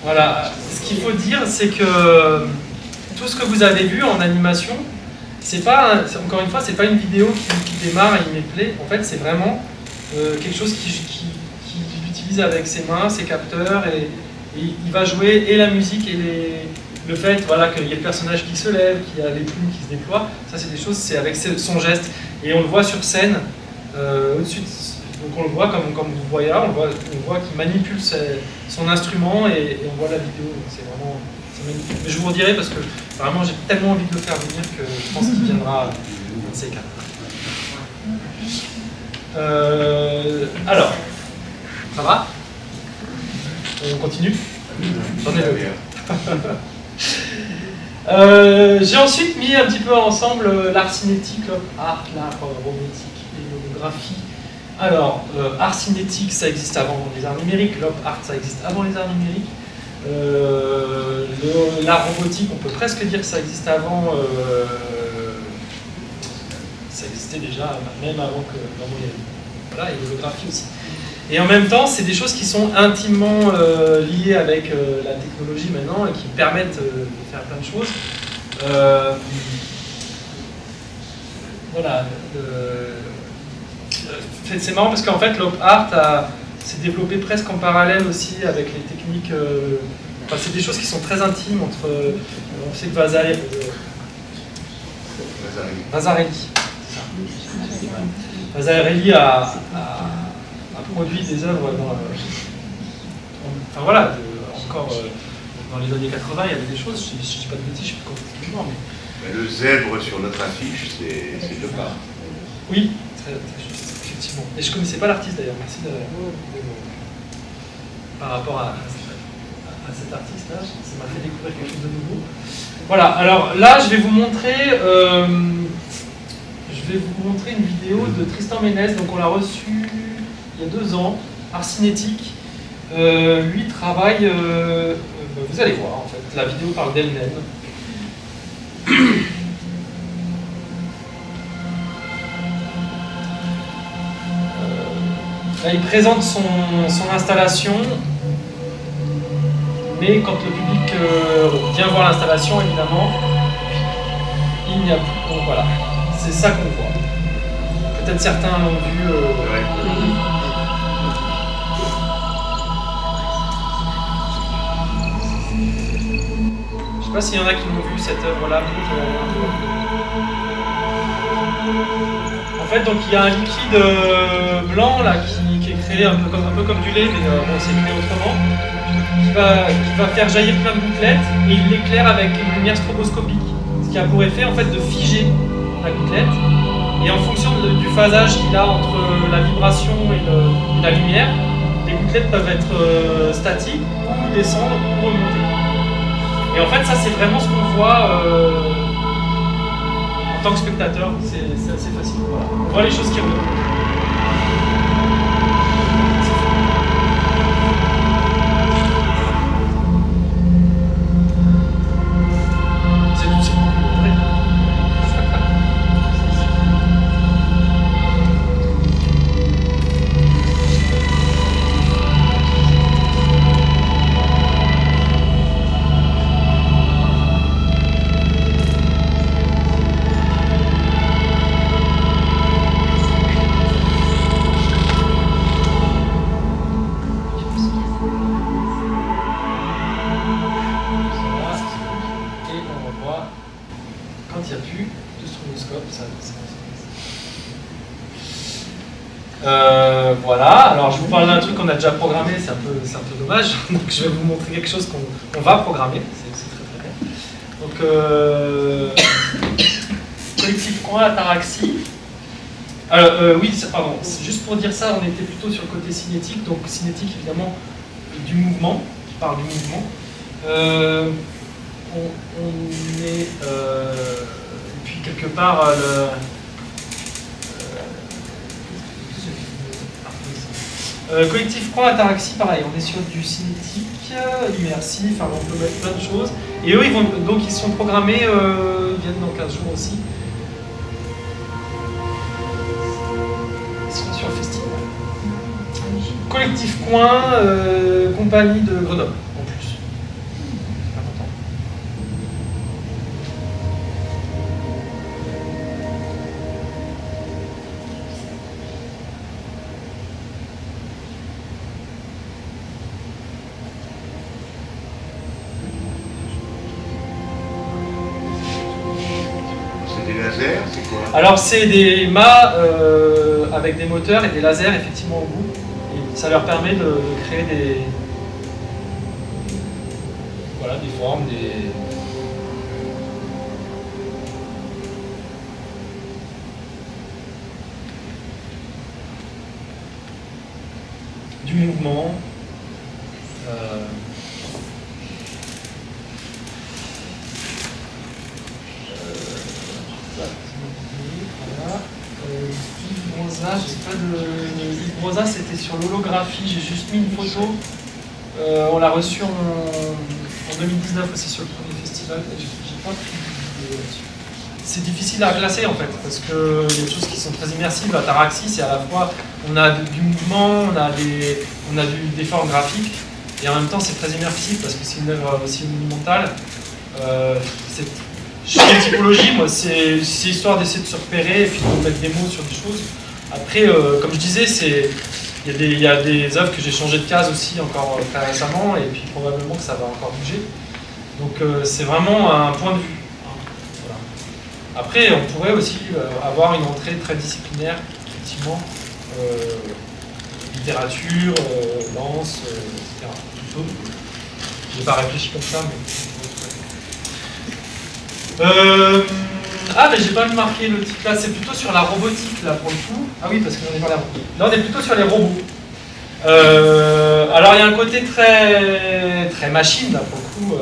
Voilà, ce qu'il faut dire, c'est que tout ce que vous avez vu en animation, c'est pas, encore une fois, c'est pas une vidéo qui démarre et il met play. En fait, c'est vraiment quelque chose qu'il utilise avec ses mains, ses capteurs, et il va jouer et la musique et le fait voilà, qu'il y ait le personnage qui se lève, qu'il y a les plumes qui se déploient. Ça, c'est des choses, c'est avec son geste. Et on le voit sur scène, au-dessus de... Donc on le voit comme vous voyez là, on voit qu'il manipule son instrument et on voit la vidéo. C'est vraiment magnifique. Mais je vous redirai parce que vraiment j'ai tellement envie de le faire venir que je pense qu'il viendra dans ces cas. Alors, ça va? On continue? J'en ai d'autres. J'ai ensuite mis un petit peu ensemble l'art cinétique, l'art robotique et l'holographie. Alors, art cinétique, ça existe avant les arts numériques, l'op art, ça existe avant les arts numériques. L'art robotique, on peut presque dire que ça existe avant, ça existait déjà, même avant que voilà, et l'holographie aussi. Et en même temps, c'est des choses qui sont intimement liées avec la technologie maintenant et qui permettent de faire plein de choses. Voilà. C'est marrant parce qu'en fait, l'op art s'est développé presque en parallèle aussi avec les techniques. Enfin, c'est des choses qui sont très intimes entre. On sait que Vasarely a produit des œuvres dans. Enfin voilà, encore dans les années 80, il y avait des choses. Je ne dis pas de bêtises, je ne sais pas complètement, mais. Le zèbre sur notre affiche, c'est l'op art. Oui, très juste. Effectivement. Et je ne connaissais pas l'artiste d'ailleurs, merci par rapport à cet artiste-là, ça m'a fait découvrir quelque chose de nouveau. Voilà, alors là je vais vous montrer une vidéo de Tristan Ménez, donc on l'a reçu il y a 2 ans, art cinétique. Lui travaille, vous allez voir en fait, la vidéo parle d'elle-même. Là, il présente son installation, mais quand le public vient voir l'installation, évidemment, il n'y a plus. Donc voilà, c'est ça qu'on voit. Peut-être certains l'ont vu. Je sais pas s'il y en a qui l'ont vu cette œuvre-là. En fait, donc il y a un liquide blanc là qui est créé un peu comme du lait, mais bon, c'est créé autrement, qui va faire jaillir plein de gouttelettes et il l'éclaire avec une lumière stroboscopique, ce qui a pour effet en fait de figer la gouttelette. Et en fonction du phasage qu'il a entre la vibration et la lumière, les gouttelettes peuvent être statiques ou descendre ou remonter. Et en fait, ça c'est vraiment ce qu'on voit en tant que spectateur, c'est assez facile. Voilà. On voit les choses qui remontent. C'est tout, c'est vrai. Voilà, alors je vous parle d'un truc qu'on a déjà programmé, c'est un peu dommage, donc je vais vous montrer quelque chose qu'on va programmer, c'est très bien. Donc, collectif coin Ataraxie. Alors, oui, pardon, juste pour dire ça, on était plutôt sur le côté cinétique, donc cinétique évidemment du mouvement, qui parle du mouvement. On est, et puis quelque part, collectif coin Ataraxie, pareil, on est sur du cinétique, immersif, enfin on peut mettre plein de choses. Et eux, ils sont programmés, ils viennent dans 15 jours aussi. Ils sont sur le festival. Collectif coin, compagnie de Grenoble, en plus. Important. C'est quoi? Alors c'est des mâts avec des moteurs et des lasers effectivement au bout. Et ça leur permet de créer des formes, du mouvement. Brosa, je sais pas de Brosa, c'était sur l'holographie, j'ai juste mis une photo. On l'a reçu en 2019 aussi sur le premier festival. J'ai pas pris de là-dessus. C'est difficile à classer en fait, parce qu'il y a des choses qui sont très immersives. Ataraxie, c'est à la fois, on a du mouvement, on a des formes graphiques, et en même temps c'est très immersif parce que c'est une œuvre aussi monumentale. Chez les typologies, moi, c'est histoire d'essayer de se repérer et puis de mettre des mots sur des choses. Après, comme je disais, il y a des œuvres que j'ai changé de case aussi encore très récemment, et puis probablement que ça va encore bouger. Donc c'est vraiment un point de vue. Voilà. Après, on pourrait aussi avoir une entrée très disciplinaire, effectivement, littérature, danse, etc. Je n'ai pas réfléchi comme ça, mais... Ah, mais j'ai pas marqué le titre là, c'est plutôt sur la robotique là pour le coup. Ah oui, parce qu'on est dans la robotique. Là, on est plutôt sur les robots. Alors, il y a un côté très machine là pour le coup,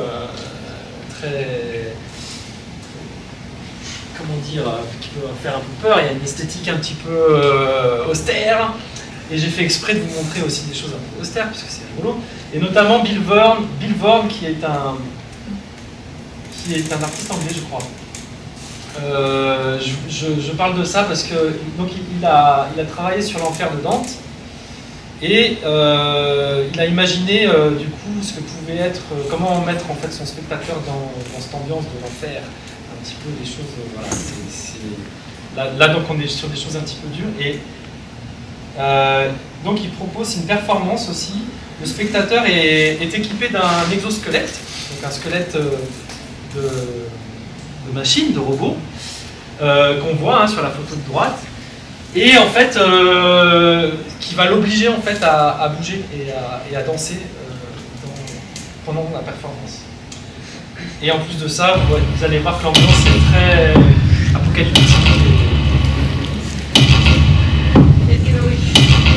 très. Comment dire, qui peut faire un peu peur. Il y a une esthétique un petit peu austère. Et j'ai fait exprès de vous montrer aussi des choses un peu austères, puisque c'est rigolo. Et notamment Bill Vorn, qui est un artiste anglais, je crois. Je parle de ça parce que donc il a travaillé sur l'enfer de Dante Et il a imaginé du coup ce que pouvait être, comment mettre en fait son spectateur dans cette ambiance de l'enfer, un petit peu des choses, voilà, là donc on est sur des choses un petit peu dures, et donc il propose une performance aussi. Le spectateur est équipé d'un exosquelette, donc un squelette de machine, de robot, qu'on voit hein, sur la photo de droite. Et en fait, qui va l'obliger en fait à bouger et à danser pendant la performance. Et en plus de ça, vous allez voir que l'ambiance est très apocalyptique.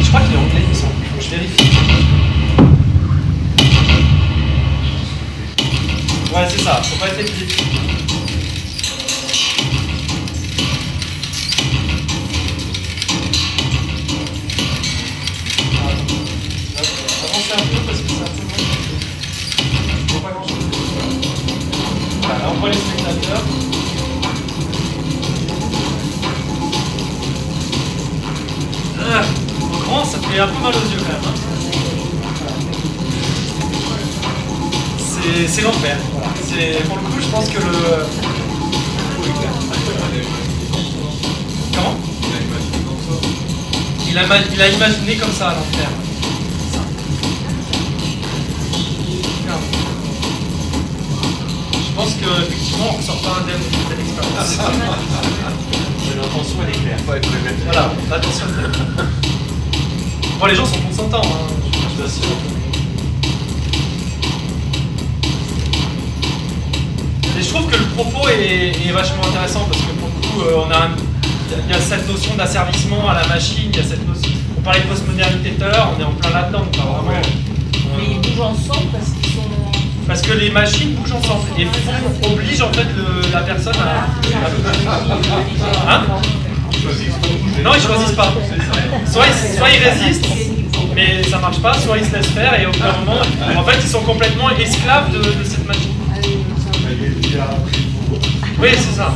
Je crois qu'il est anglais, il me semble. Faut que je vérifie. Ouais, c'est ça. Faut pas être épileptique. Un peu parce que c'est un peu loin. Je vois pas grand chose. Voilà, là on voit les spectateurs. Au grand, ça fait un peu mal aux yeux quand même. Hein. C'est l'enfer. Voilà. Pour le coup, je pense que le. Comment ? Il a imaginé comme ça l'enfer. Je pense qu'effectivement on ne ressort pas indemne de l'expérience. L'intention elle est claire. Voilà, attention. Bon, les gens sont consentants, hein, je suis sûr. Et je trouve que le propos est vachement intéressant parce que pour le coup, il y a cette notion d'asservissement à la machine, il y a cette notion. On parlait de postmodernité tout à l'heure, on est en plein là-dedans, donc vraiment. Mais ils bougent ensemble parce qu'ils sont. Parce que les machines bougent ensemble et obligent en fait la personne à... Hein? Non, ils choisissent pas. Soit ils résistent, mais ça marche pas, soit ils se laissent faire et au bout d'un moment, en fait, ils sont complètement esclaves de cette machine. Oui, c'est ça.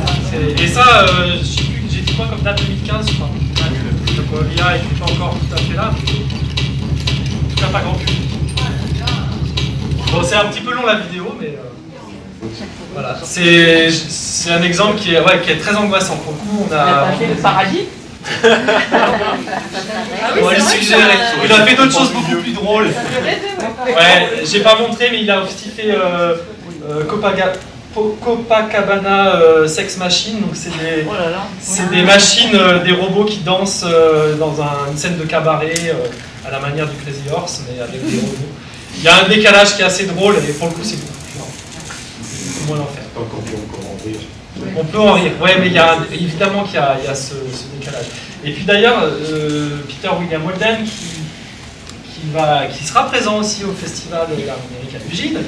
Et ça, je sais plus, j'ai dit quoi comme date 2015, je crois. Donc l'IA n'est pas encore tout à fait là. En tout cas, pas grand public. Bon, c'est un petit peu long la vidéo, mais voilà. C'est un exemple qui est très angoissant. Pour le coup, on a. Il a pas fait le paradis. On va lui suggérer. Il a fait d'autres choses beaucoup plus drôles. Ouais, j'ai pas montré, mais il a aussi fait Copacabana Sex Machine. Donc c'est des machines, des robots qui dansent dans une scène de cabaret à la manière du Crazy Horse, mais avec des robots. Il y a un décalage qui est assez drôle, et pour le coup, c'est beaucoup plus lent. C'est moins l'enfer. Donc on peut encore en rire. On peut en rire, ouais, mais évidemment qu'il y a ce décalage. Et puis d'ailleurs, Peter William Walden, qui sera présent aussi au festival de l'art numérique à Ugine,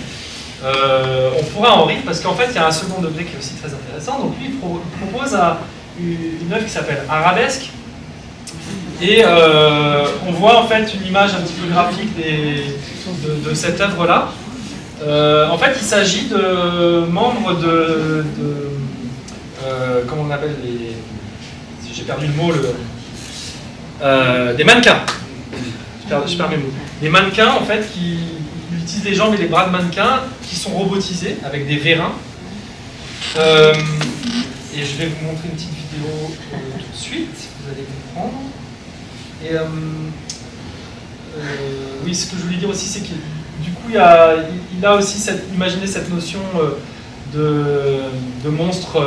on pourra en rire, parce qu'en fait, il y a un second degré qui est aussi très intéressant. Donc lui, il propose une œuvre qui s'appelle Arabesque. Et on voit en fait une image un petit peu graphique de cette œuvre-là. En fait, il s'agit de membres comment on appelle j'ai perdu le mot, des mannequins. Je perds mes mots. Des mannequins, en fait, qui utilisent les jambes et les bras de mannequins, qui sont robotisés avec des vérins. Et je vais vous montrer une petite vidéo tout de suite, vous allez comprendre. Et oui, ce que je voulais dire aussi, c'est que du coup, il a aussi imaginé cette notion de monstre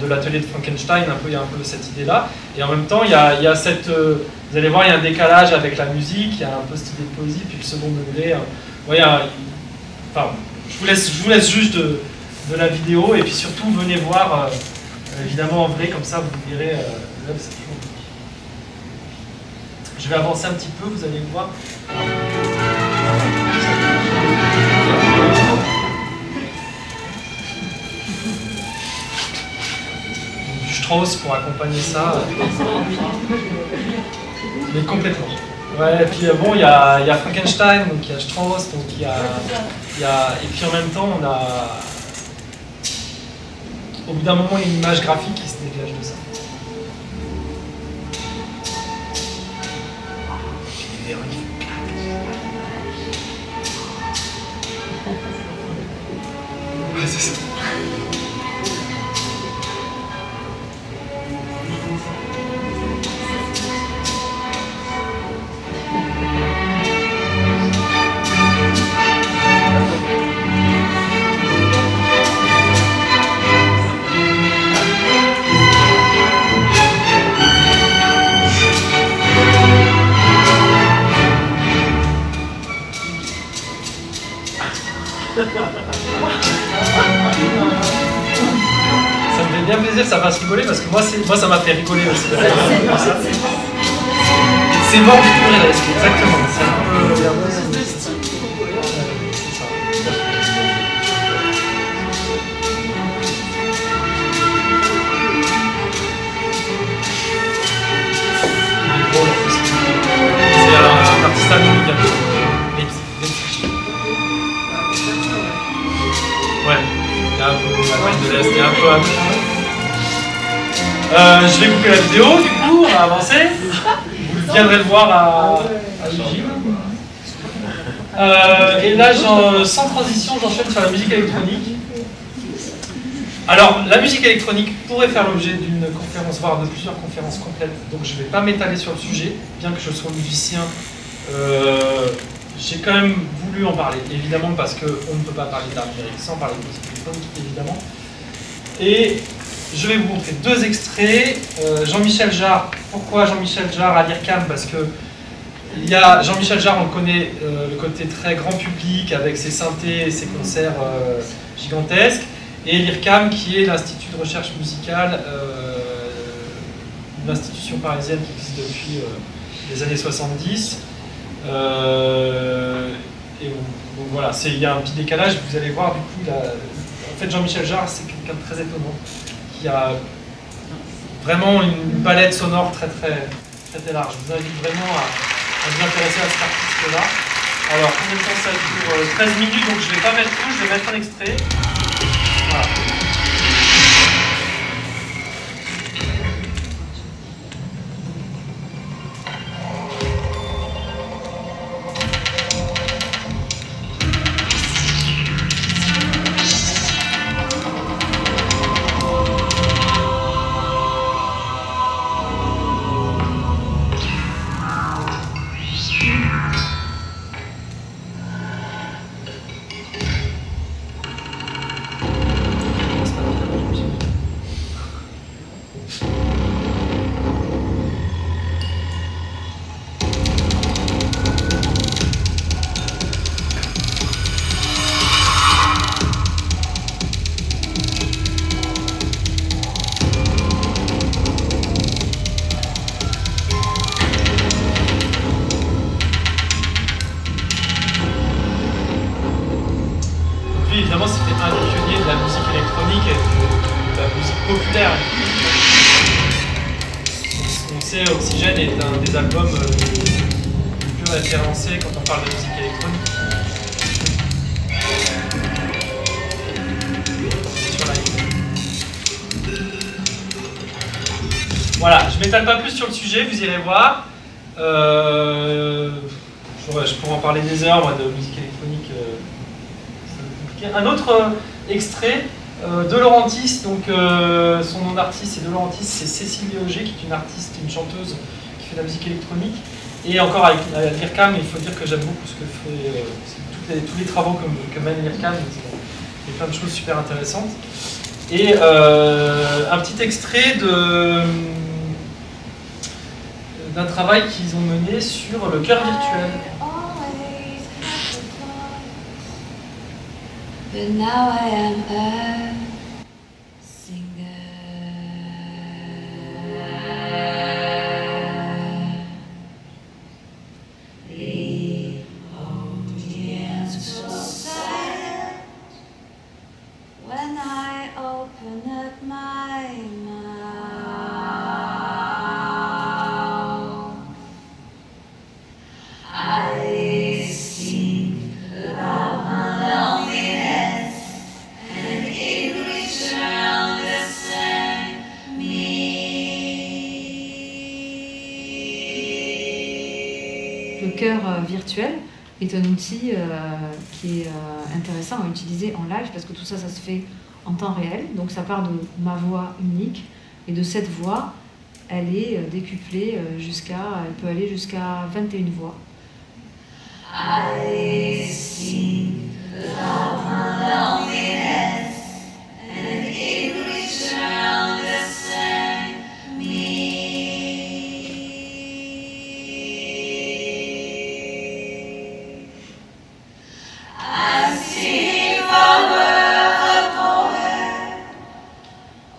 de l'atelier de Frankenstein. Il y a un peu cette idée-là. Et en même temps, il y a cette... vous allez voir, il y a un décalage avec la musique, il y a un peu cette idée de poésie, puis le second degré. Enfin, je vous laisse juste de la vidéo, et puis surtout, venez voir, évidemment en vrai, comme ça, vous verrez l'œuvre, c'est toujours... Je vais avancer un petit peu, vous allez voir. Du Strauss pour accompagner ça. Mais complètement. Ouais, et puis bon, il y a Frankenstein, donc il y a Strauss, donc il y a... Et puis en même temps, on a... Au bout d'un moment, il y a une image graphique qui se dégage de ça. Ouais, c'est ça. Ça me fait bien plaisir, ça va se rigoler parce que moi ça m'a fait rigoler aussi. C'est bon, exactement. C'est un peu. C'est style. C'est ça. Il est drôle en plus. C'est un artiste américain. Ouais, il y a un peu l'Allemagne de l'Est, il y a un peu. Je vais couper la vidéo, du coup, on va avancer. Vous viendrez le voir à l'Egypte. Et là, sans transition, j'enchaîne sur la musique électronique. Alors, la musique électronique pourrait faire l'objet d'une conférence, voire de plusieurs conférences complètes, donc je ne vais pas m'étaler sur le sujet, bien que je sois musicien. J'ai quand même voulu en parler, évidemment, parce qu'on ne peut pas parler d'art numérique sans parler de musique électronique, évidemment. Et je vais vous montrer deux extraits. Jean-Michel Jarre, pourquoi Jean-Michel Jarre à l'IRCAM? Parce que il y a Jean-Michel Jarre, on connaît le côté très grand public avec ses synthés et ses concerts gigantesques, et l'IRCAM qui est l'Institut de recherche musicale, une institution parisienne qui existe depuis les années 70. Et donc voilà, il y a un petit décalage, vous allez voir du coup, en fait Jean-Michel Jarre c'est quelqu'un de très étonnant, qui a vraiment une palette sonore très large. Je vous invite vraiment à vous intéresser à cet artiste-là. Alors, combien de temps ça dure? 13 minutes, donc je ne vais pas mettre tout, je vais mettre un extrait. Voilà. Évidemment, c'était un des pionniers de la musique électronique et de la musique populaire. On sait, Oxygène est un des albums les plus référencés quand on parle de musique électronique. Sur la... Voilà, je ne m'étale pas plus sur le sujet, vous irez voir. Je pourrais en parler des heures, moi, de musique électronique. Un autre extrait de Laurentis, donc son nom d'artiste c'est de Laurentis, c'est Cécilie Auger, qui est une artiste, une chanteuse qui fait de la musique électronique. Et encore avec l'IRCAM, il faut dire que j'aime beaucoup ce que fait, tous les travaux que mène l'IRCAM, il y a plein de choses super intéressantes. Et un petit extrait d'un travail qu'ils ont mené sur le cœur virtuel. But now I am a singer. The audience was silent when I opened up my mouth. I sing about my loneliness. And it virtuel est un outil qui est intéressant à utiliser en live parce que tout ça, ça se fait en temps réel. Donc ça part de ma voix unique et de cette voix, elle est décuplée elle peut aller jusqu'à 21 voix. I sing love my loneliness and in return the same me. I sing over a poet,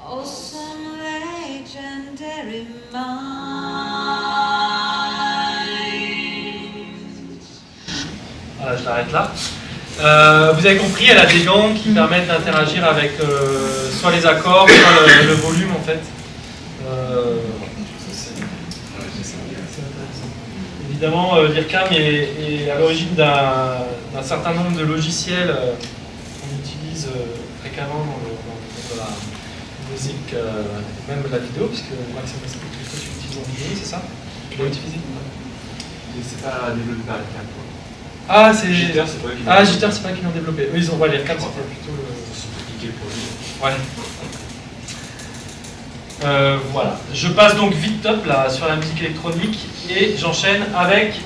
oh some legendary mind. Voilà, je l'arrête là. Vous avez compris, elle a des gants qui permettent d'interagir avec soit les accords, soit le volume en fait. Évidemment, l'IRCAM est à l'origine d'un certain nombre de logiciels qu'on utilise fréquemment dans la musique, même la vidéo, puisque Maxime explique que tu utilises en vidéo, c'est ça? Tu l'as utilisé? C'est pas développé par l'IRCAM. Ah, c'est Jitter, c'est pas eux qui l'ont ah, Jitter, c'est pas eux qui l'ont développé. Eux, ils ont l'IRCAM, c'était plutôt le projet. Ouais. Voilà. Je passe donc vite top là sur la musique électronique et j'enchaîne avec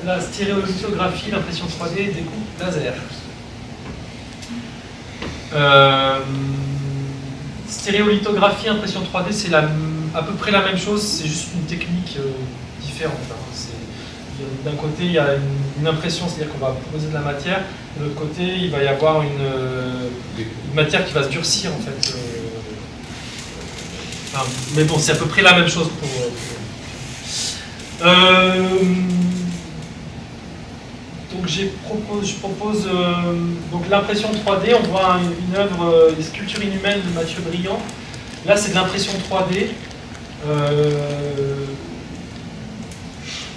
la stéréolithographie, l'impression 3D et découpe laser. Stéréolithographie, impression 3D, c'est à peu près la même chose, c'est juste une technique différente. Hein. D'un côté, il y a une impression, c'est-à-dire qu'on va poser de la matière, de l'autre côté, il va y avoir une matière qui va se durcir en fait. Enfin, mais bon, c'est à peu près la même chose pour donc je propose donc l'impression 3D, on voit une œuvre, des sculptures inhumaines de Mathieu Briand. Là, c'est de l'impression 3D.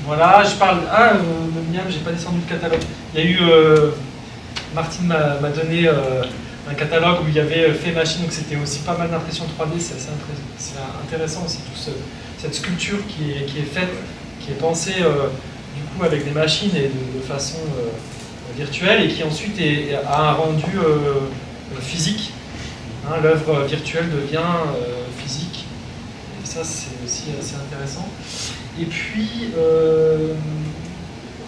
Voilà, je parle. Ah, le mien, j'ai pas descendu le catalogue. Il y a eu. Martine m'a donné un catalogue où il y avait fait machine, donc c'était aussi pas mal d'impression 3D. C'est intéressant aussi, toute cette sculpture qui est faite, qui est pensée du coup avec des machines et de façon virtuelle et qui ensuite a un rendu physique. Hein, l'œuvre virtuelle devient physique. Et ça, c'est aussi assez intéressant. Et puis,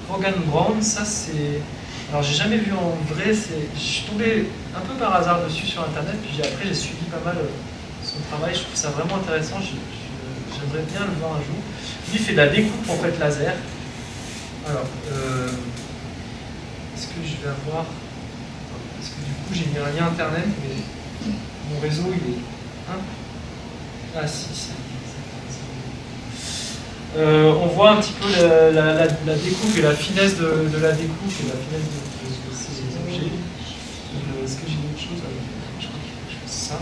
Rogan Brown, ça c'est... Alors j'ai jamais vu en vrai, je suis tombé un peu par hasard dessus sur internet, puis après j'ai suivi pas mal son travail, je trouve ça vraiment intéressant, j'aimerais bien le voir un jour. Lui il fait de la découpe en fait laser. Alors, est-ce que je vais avoir... Parce que du coup j'ai mis un lien internet, mais mon réseau il est... Hein ah si, c'est... on voit un petit peu la découpe et la finesse de la découpe et la finesse de ces objets. Est-ce que j'ai d'autres choses? Je crois que c'est ça.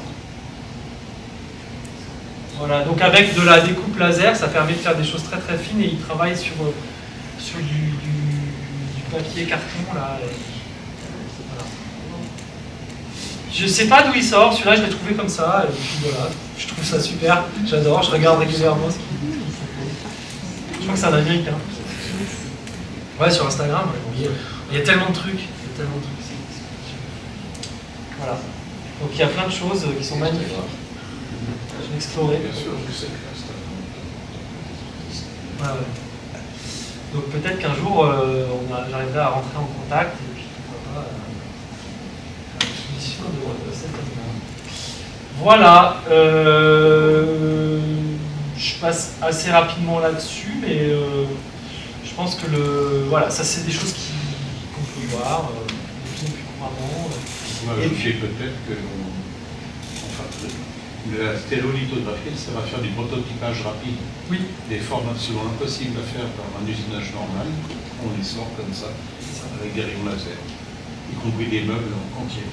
Voilà, donc avec de la découpe laser, ça permet de faire des choses très très fines et il travaille sur du papier carton là. Voilà. Je sais pas d'où il sort, celui-là je l'ai trouvé comme ça, et puis voilà, je trouve ça super, j'adore, je regarde régulièrement ce qu'il fait. Je crois que c'est un américain. Ouais, sur Instagram, il y a tellement de trucs. Voilà. Donc il y a plein de choses qui sont magnifiques. Je vais explorer. Ouais. Donc peut-être qu'un jour, j'arriverai à rentrer en contact et puis pourquoi pas faire une édition de cette œuvre. Voilà. Je passe assez rapidement là-dessus, mais je pense que voilà, ça c'est des choses qu'on peut voir de plus en plus couramment. Et puis peut-être que la stéréolithographie, ça va faire du prototypage rapide. Oui. Des formes absolument impossibles à faire par un usinage normal, on les sort comme ça, avec des rayons laser, y compris des meubles entiers.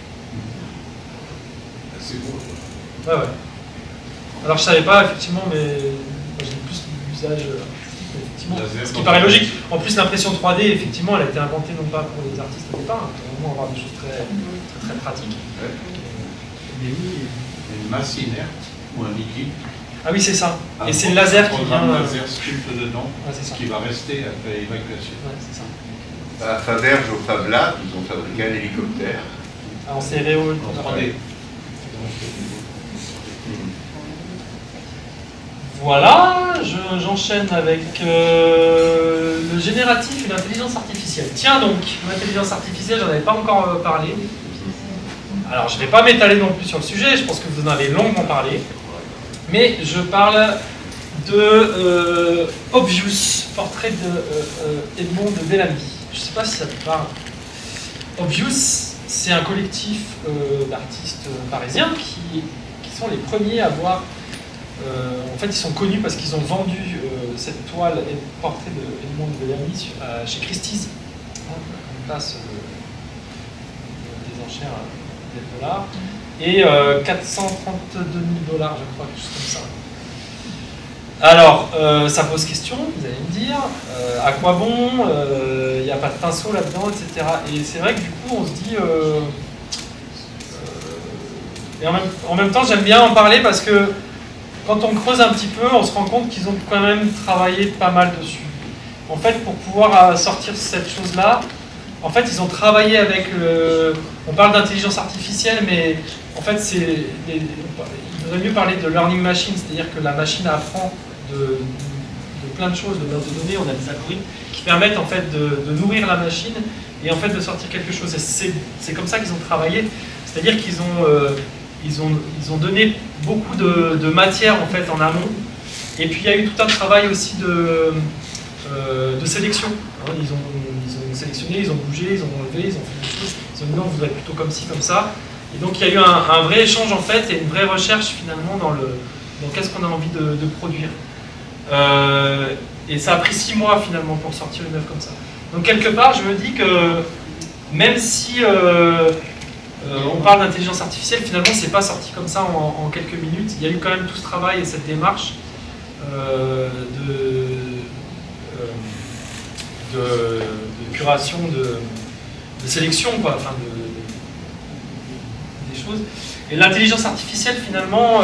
C'est beau. Ouais. Alors je savais pas effectivement, mais j'ai plus l'usage effectivement, ce qui paraît logique. En plus l'impression 3D, effectivement, elle a été inventée non pas pour les artistes au départ, pour vraiment avoir des choses très pratiques. Ouais. Mais oui, une masse inerte ou un liquide. Ah oui, c'est ça. Et c'est le laser qui vient. Un laser sculpte dedans, ouais, ce qui va rester après évacuation. Ouais, c'est ça. À Faberge, au Fab Lab, ils ont fabriqué un hélicoptère. En stéréo, En 3D. Voilà, j'enchaîne avec le génératif et l'intelligence artificielle. Tiens donc, l'intelligence artificielle, j'en avais pas encore parlé. Alors, je ne vais pas m'étaler non plus sur le sujet, je pense que vous en avez longuement parlé. Mais je parle de Obvious, portrait de Edmond de Bellamy. Je ne sais pas si ça te parle. Obvious, c'est un collectif d'artistes parisiens qui sont les premiers à voir. En fait, ils sont connus parce qu'ils ont vendu cette toile et portrait de Edmond de Bellamy chez Christie's. On passe des enchères à $. Et 432 000 $, je crois, quelque chose comme ça. Alors, ça pose question, vous allez me dire, à quoi bon, il n'y a pas de pinceau là-dedans, etc. Et c'est vrai que du coup, on se dit... et en même temps, j'aime bien en parler parce que quand on creuse un petit peu, on se rend compte qu'ils ont quand même travaillé pas mal dessus. En fait, pour pouvoir sortir cette chose-là, en fait, ils ont travaillé avec... on parle d'intelligence artificielle, mais en fait, il vaudrait mieux parler de learning machine, c'est-à-dire que la machine apprend de plein de choses, de bases de données, on a des algorithmes qui permettent en fait de nourrir la machine et en fait de sortir quelque chose. Et c'est comme ça qu'ils ont travaillé, c'est-à-dire qu'ils ont donné beaucoup de matière en fait en amont, et puis il y a eu tout un travail aussi de sélection. Ils ont sélectionné, ils ont bougé, ils ont enlevé, ils ont fait des choses, ils ont dit non, vous êtes plutôt comme ci, comme ça. Et donc il y a eu un vrai échange en fait et une vraie recherche finalement dans qu'est-ce qu'on a envie de produire. Et ça a pris 6 mois finalement pour sortir une œuvre comme ça. Donc quelque part, je me dis que même si on parle d'intelligence artificielle, finalement c'est pas sorti comme ça en quelques minutes. Il y a eu quand même tout ce travail et cette démarche de curation, de sélection, quoi, enfin des choses. Et l'intelligence artificielle, finalement,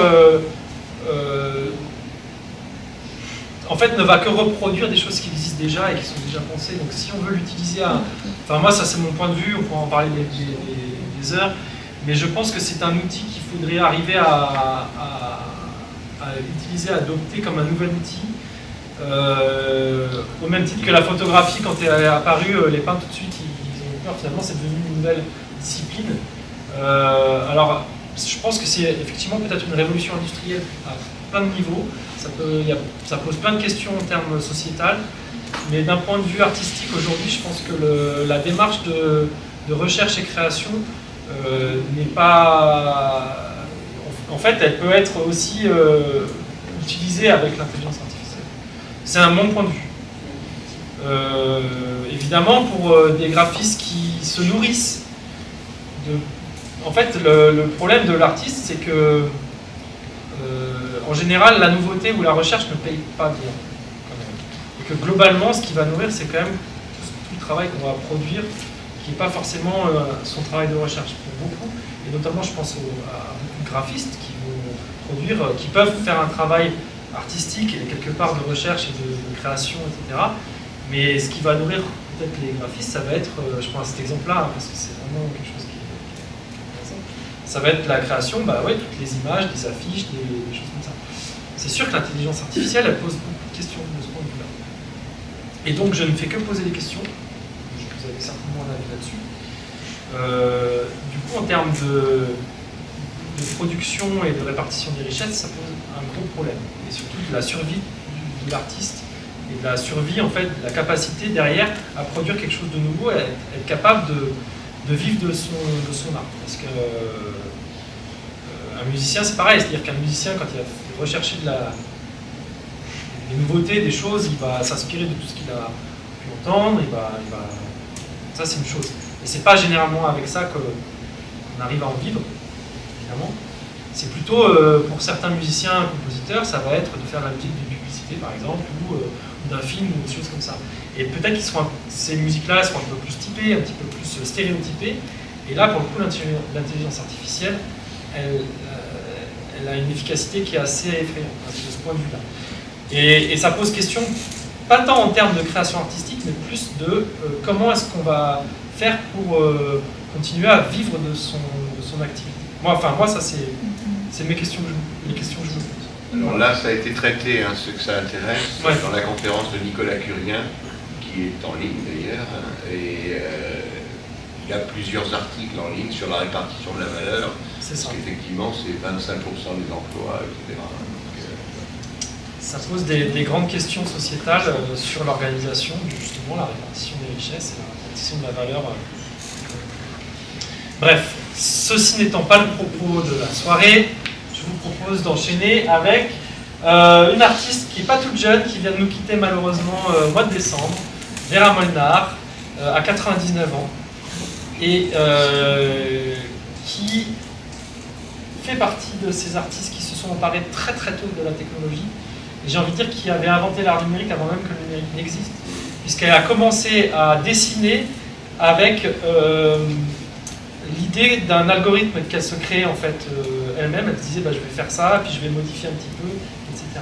en fait, ne va que reproduire des choses qui existent déjà et qui sont déjà pensées. Donc, si on veut l'utiliser enfin, moi, ça, c'est mon point de vue, on pourra en parler des heures, mais je pense que c'est un outil qu'il faudrait arriver à utiliser, à adopter comme un nouvel outil. Au même titre que la photographie, quand elle est apparue, les peintres tout de suite ils ont eu peur, finalement c'est devenu une nouvelle discipline. Alors je pense que c'est effectivement peut-être une révolution industrielle à plein de niveaux, ça pose plein de questions en termes sociétal, mais d'un point de vue artistique aujourd'hui, je pense que la démarche de recherche et création n'est pas... En fait, elle peut être aussi utilisée avec l'intelligence artificielle. C'est mon point de vue. Évidemment, pour des graphistes qui se nourrissent de... En fait, le problème de l'artiste, c'est que, en général, la nouveauté ou la recherche ne paye pas bien. Quand même. Et que globalement, ce qui va nourrir, c'est quand même tout le travail qu'on va produire, qui n'est pas forcément son travail de recherche. Pour beaucoup, et notamment, je pense à beaucoup de graphistes qui vont produire, qui peuvent faire un travail artistique et quelque part de recherche et de création, etc. Mais ce qui va nourrir peut-être les graphistes, ça va être, je prends cet exemple-là, parce que c'est vraiment quelque chose qui est intéressant, ça va être la création, bah ouais, toutes les images, des affiches, des choses comme ça. C'est sûr que l'intelligence artificielle, elle pose beaucoup de questions de ce point de vue-là. Et donc je ne fais que poser des questions, vous avez certainement un avis là-dessus. Du coup, en termes de production et de répartition des richesses, ça pose un gros problème. Et surtout de la survie de l'artiste et de la survie, en fait, de la capacité derrière à produire quelque chose de nouveau, à être capable de vivre de son art. Parce que un musicien, c'est pareil, c'est-à-dire qu'un musicien, quand il va rechercher des nouveautés, des choses, il va s'inspirer de tout ce qu'il a pu entendre, ça c'est une chose. Et c'est pas généralement avec ça qu'on arrive à en vivre. C'est plutôt, pour certains musiciens, compositeurs, ça va être de faire la musique d'une publicité par exemple, ou d'un film, ou des choses comme ça. Et peut-être que ces musiques-là seront un peu plus typées, un petit peu plus stéréotypées, et là, pour le coup, l'intelligence artificielle, elle a une efficacité qui est assez effrayante, de ce point de vue-là. Et ça pose question, pas tant en termes de création artistique, mais plus de comment est-ce qu'on va faire pour continuer à vivre de son activité. Moi, ça c'est mes questions que je me pose. Alors là, ça a été traité, hein, ce que ça intéresse, dans la conférence de Nicolas Curien, qui est en ligne d'ailleurs, et il y a plusieurs articles en ligne sur la répartition de la valeur, parce qu'effectivement c'est 25% des emplois, etc. Ça pose des grandes questions sociétales sur l'organisation, justement la répartition des richesses et la répartition de la valeur. Bref, ceci n'étant pas le propos de la soirée, je vous propose d'enchaîner avec une artiste qui n'est pas toute jeune, qui vient de nous quitter malheureusement au mois de décembre, Vera Molnar, à 99 ans, et qui fait partie de ces artistes qui se sont emparés très très tôt de la technologie, et j'ai envie de dire qui avait inventé l'art numérique avant même que le numérique n'existe, puisqu'elle a commencé à dessiner avec l'idée d'un algorithme qu'elle se créait en fait elle-même. Elle disait bah, je vais faire ça, puis je vais modifier un petit peu, etc.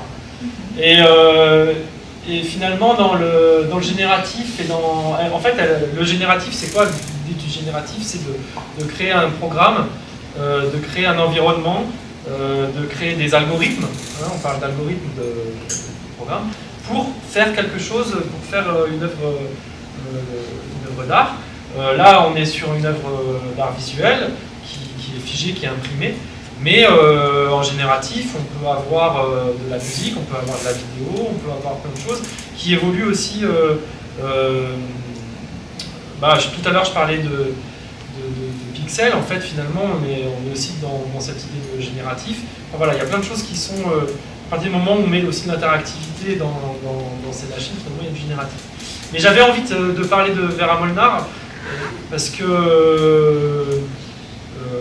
Et finalement dans le génératif, en fait le génératif c'est quoi? L'idée du génératif c'est de créer un programme, de créer un environnement, de créer des algorithmes, hein, on parle d'algorithmes de programme, pour faire quelque chose, pour faire une œuvre d'art. Là, on est sur une œuvre d'art visuel qui est figée, qui est imprimée, mais en génératif, on peut avoir de la musique, on peut avoir de la vidéo, on peut avoir plein de choses qui évoluent aussi. Tout à l'heure, je parlais de pixels, en fait, finalement, on est aussi dans cette idée de génératif. Enfin, voilà, il y a plein de choses qui sont, à partir du moment où on met aussi l'interactivité dans ces machines, finalement, il y a du génératif. Mais j'avais envie de parler de Vera Molnar, parce que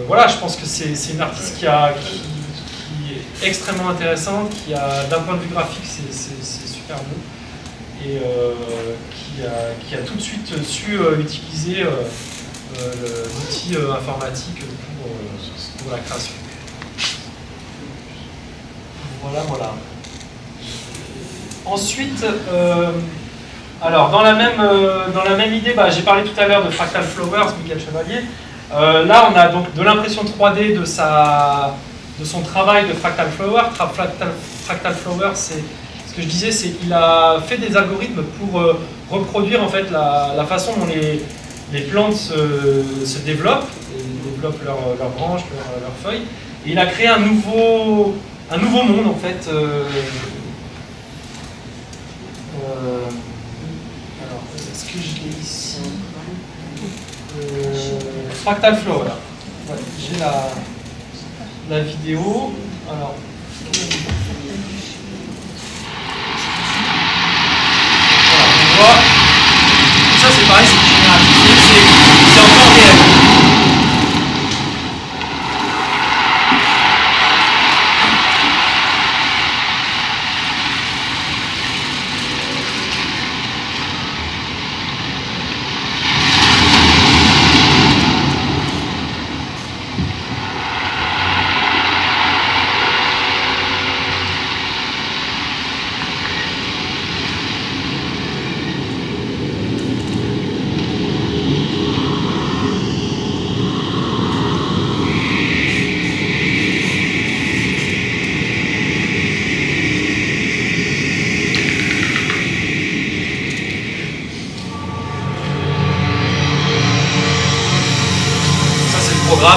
voilà, je pense que c'est une artiste qui est extrêmement intéressante, qui a d'un point de vue graphique c'est super beau, et qui a tout de suite su utiliser l'outil informatique pour la création. Voilà. Ensuite, alors, dans la même idée, j'ai parlé tout à l'heure de Fractal Flowers, Michael Chevalier. Là, on a donc de l'impression 3D de son travail de Fractal Flower. Fractal Flower, c'est ce que je disais, c'est qu'il a fait des algorithmes pour reproduire en fait la façon dont les plantes se développent, développent leurs branches, leurs feuilles. Et il a créé un nouveau monde en fait. Alors, est-ce que je l'ai ici? Fractal Flow, voilà. Ouais, j'ai la vidéo. Alors, voilà, on voit. Ça, c'est pareil, c'est génératif. C'est encore réel.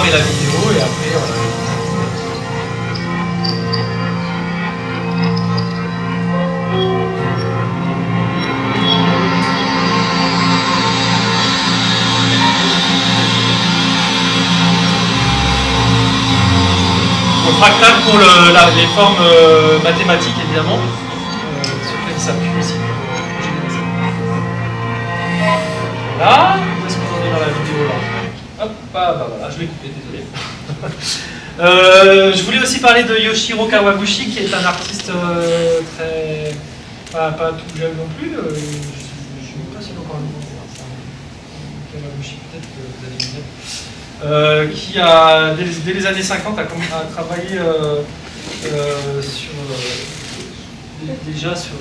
Et la vidéo, et après le fractal pour les formes mathématiques évidemment, sur lesquelles il s'appuie aussi pour générer ça. Voilà, où est-ce qu'on en est dans la vidéo là? Hop, voilà, je l'ai coupé, désolé. Je voulais aussi parler de Yoshiro Kawaguchi, qui est un artiste très... pas tout jeune non plus. Je ne sais pas s'il est encore vivant. Kawaguchi, peut-être que vous allez me dire. Qui a, dès les années 50, a travaillé déjà sur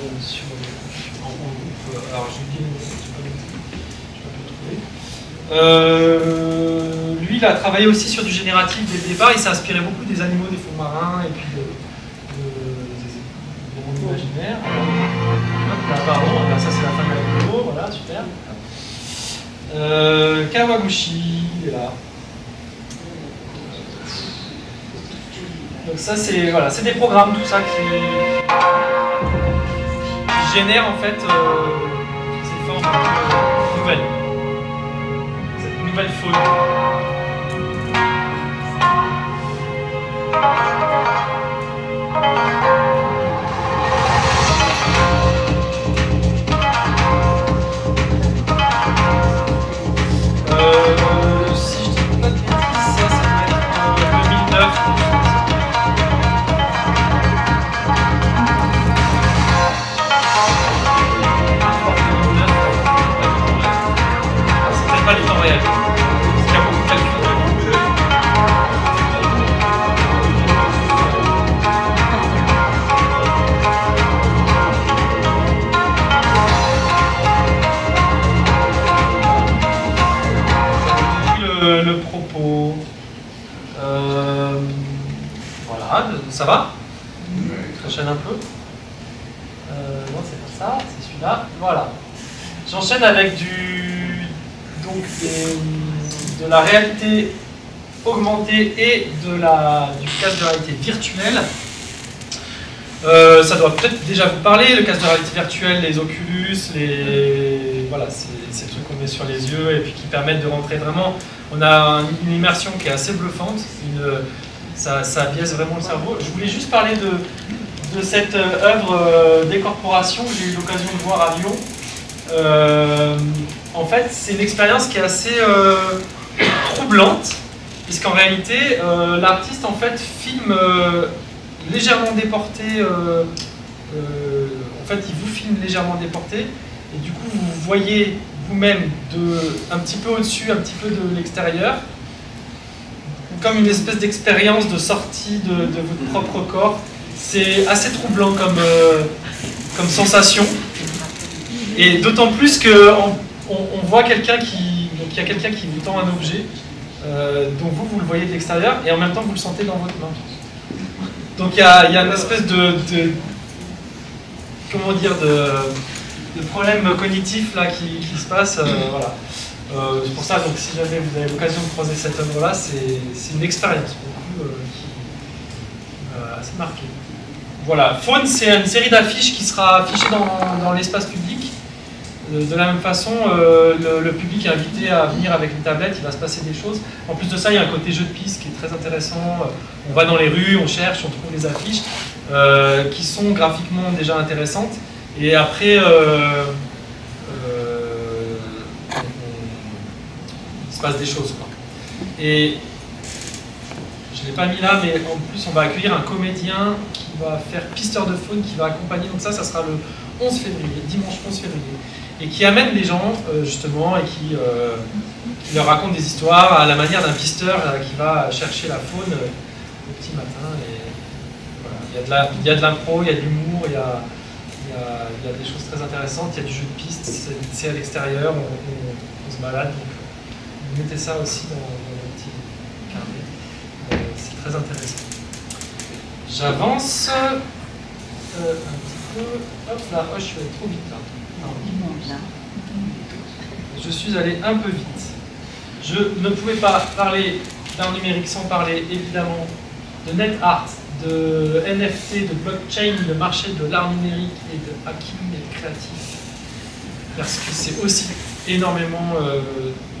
en groupe. Alors, je dis Lui, il a travaillé aussi sur du génératif dès le départ. Il s'est inspiré beaucoup des animaux des fonds marins et puis des mondes imaginaires. Là, pardon, ça c'est la fin de la vidéo, voilà, super. Kawaguchi, il est là. Donc ça c'est voilà, c'est des programmes, tout ça qui génèrent en fait ces formes nouvelles. Cette nouvelle faune. Si je dis pas de bêtises, ça va être en 2009. C'est peut-être pas les temps réels. Parce qu'il y a beaucoup de calculs. Le propos. Voilà, ça va? J'enchaîne un peu. Non, c'est pas ça, c'est celui-là. Voilà. J'enchaîne avec de la réalité augmentée et du casque de réalité virtuelle. Ça doit peut-être déjà vous parler, le casque de réalité virtuelle, les Oculus, voilà, ces trucs qu'on met sur les yeux et puis qui permettent de rentrer vraiment. On a une immersion qui est assez bluffante, ça biaise vraiment le cerveau. Je voulais juste parler de cette œuvre d'écorporation que j'ai eu l'occasion de voir à Lyon. En fait, c'est une expérience qui est assez troublante, puisqu'en réalité, l'artiste en fait filme légèrement déporté. En fait, il vous filme légèrement déporté, et du coup, vous voyez vous-même un petit peu au-dessus, un petit peu de l'extérieur, comme une espèce d'expérience de sortie de votre propre corps. C'est assez troublant comme sensation, et d'autant plus qu'on voit quelqu'un il y a quelqu'un qui vous tend un objet, dont vous le voyez de l'extérieur, et en même temps vous le sentez dans votre main. Donc il y a une espèce comment dire, de problème cognitif là qui se passe, voilà. C'est pour ça, donc si jamais vous avez l'occasion de croiser cette œuvre-là, c'est une expérience pour vous qui m'a assez marqué. Voilà, Faune, c'est une série d'affiches qui sera affichée dans l'espace public. De la même façon, le public est invité à venir avec une tablette, il va se passer des choses. En plus de ça, il y a un côté jeu de piste qui est très intéressant. On va dans les rues, on cherche, on trouve des affiches qui sont graphiquement déjà intéressantes. Et après, il se passe des choses, quoi. Et je ne l'ai pas mis là, mais en plus, on va accueillir un comédien qui va faire pisteur de faune, qui va accompagner. Donc ça sera le 11 février, dimanche 11 février. Et qui amène les gens, justement, et qui leur raconte des histoires à la manière d'un pisteur qui va chercher la faune au petit matin. Et voilà. Il y a de l'impro, il y a de l'humour, il y a des choses très intéressantes, il y a du jeu de piste, c'est à l'extérieur, on se balade. Donc, vous mettez ça aussi dans le petit carnet. C'est très intéressant. J'avance un petit peu. Hop là, je suis allé trop vite là. Je suis allé un peu vite. Je ne pouvais pas parler d'art numérique sans parler évidemment de NetArt, de NFT, de blockchain, le marché de l'art numérique et de hacking et de créatif. Parce que c'est aussi énormément,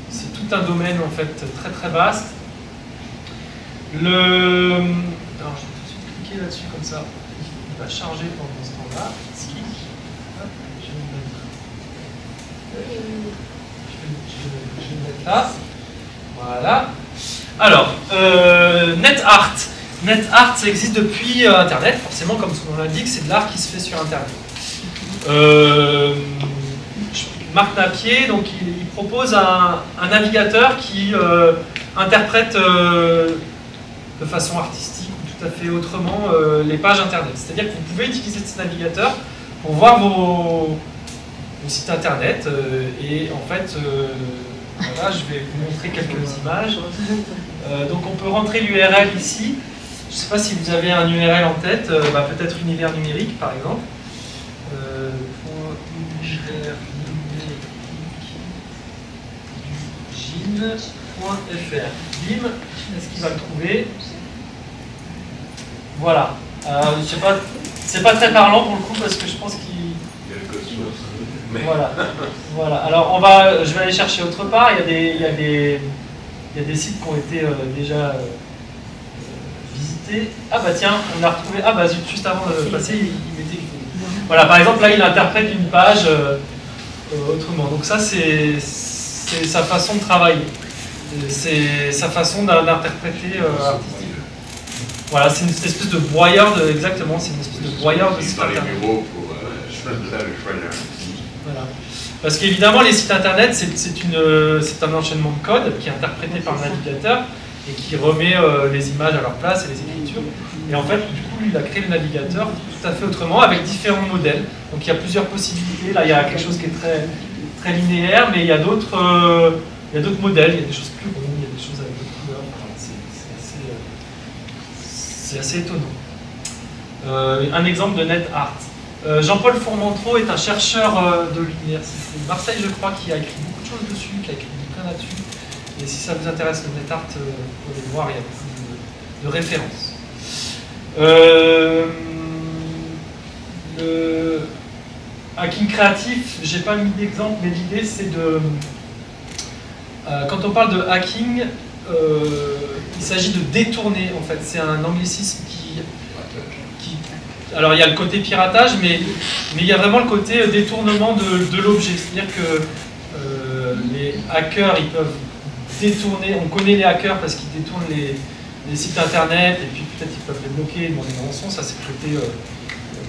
c'est tout un domaine en fait très très vaste. Alors je vais tout de suite cliquer là-dessus comme ça. Il va charger pendant ce temps-là. Je vais le mettre là. Voilà. Alors, NetArt. NetArt, ça existe depuis Internet, forcément, comme son nom l'indique, c'est de l'art qui se fait sur Internet. Marc Napier, donc, il propose un navigateur qui interprète de façon artistique ou tout à fait autrement les pages Internet. C'est-à-dire que vous pouvez utiliser ce navigateur pour voir vos sites Internet et en fait Voilà, je vais vous montrer quelques images. Donc on peut rentrer l'URL ici. Je ne sais pas si vous avez un URL en tête, peut-être univers numérique par exemple. .gin.fr. Bim, est-ce qu'il va le trouver? Voilà. Je sais pas, c'est pas très parlant pour le coup parce que je pense qu'il. Voilà. Voilà. Alors je vais aller chercher autre part. Il y a des sites qui ont été déjà visités. Ah bah tiens, on a retrouvé. Ah bah juste avant de passer, il mettait. Voilà, par exemple là, il interprète une page autrement. Donc ça, c'est sa façon de travailler. C'est sa façon d'interpréter artistique. Voilà, c'est une espèce de broyeur exactement, c'est une espèce de broyeur de site internet. Voilà. Parce qu'évidemment, les sites internet, c'est un enchaînement de code qui est interprété par le navigateur et qui remet les images à leur place et les écritures. Et en fait, du coup, il a créé le navigateur tout à fait autrement, avec différents modèles. Donc il y a plusieurs possibilités. Là, il y a quelque chose qui est très, très linéaire, mais il y a d'autres modèles. Il y a des choses plus rondes, il y a des choses avec d'autres couleurs. C'est assez étonnant. Un exemple de NetArt. Jean-Paul Fourmentreau est un chercheur de l'université de Marseille, je crois, qui a écrit beaucoup de choses dessus, qui a écrit du bouquin là-dessus. Et si ça vous intéresse, le NetArt, vous pouvez le voir, il y a beaucoup de références. Le hacking créatif, j'ai pas mis d'exemple, mais l'idée c'est de... quand on parle de hacking, il s'agit de détourner, en fait. C'est un anglicisme qui... Alors il y a le côté piratage, mais il y a vraiment le côté détournement de l'objet. C'est-à-dire que les hackers, ils peuvent détourner... On connaît les hackers parce qu'ils détournent les sites internet, et puis peut-être ils peuvent les bloquer, demander une rançon. Ça, c'est le côté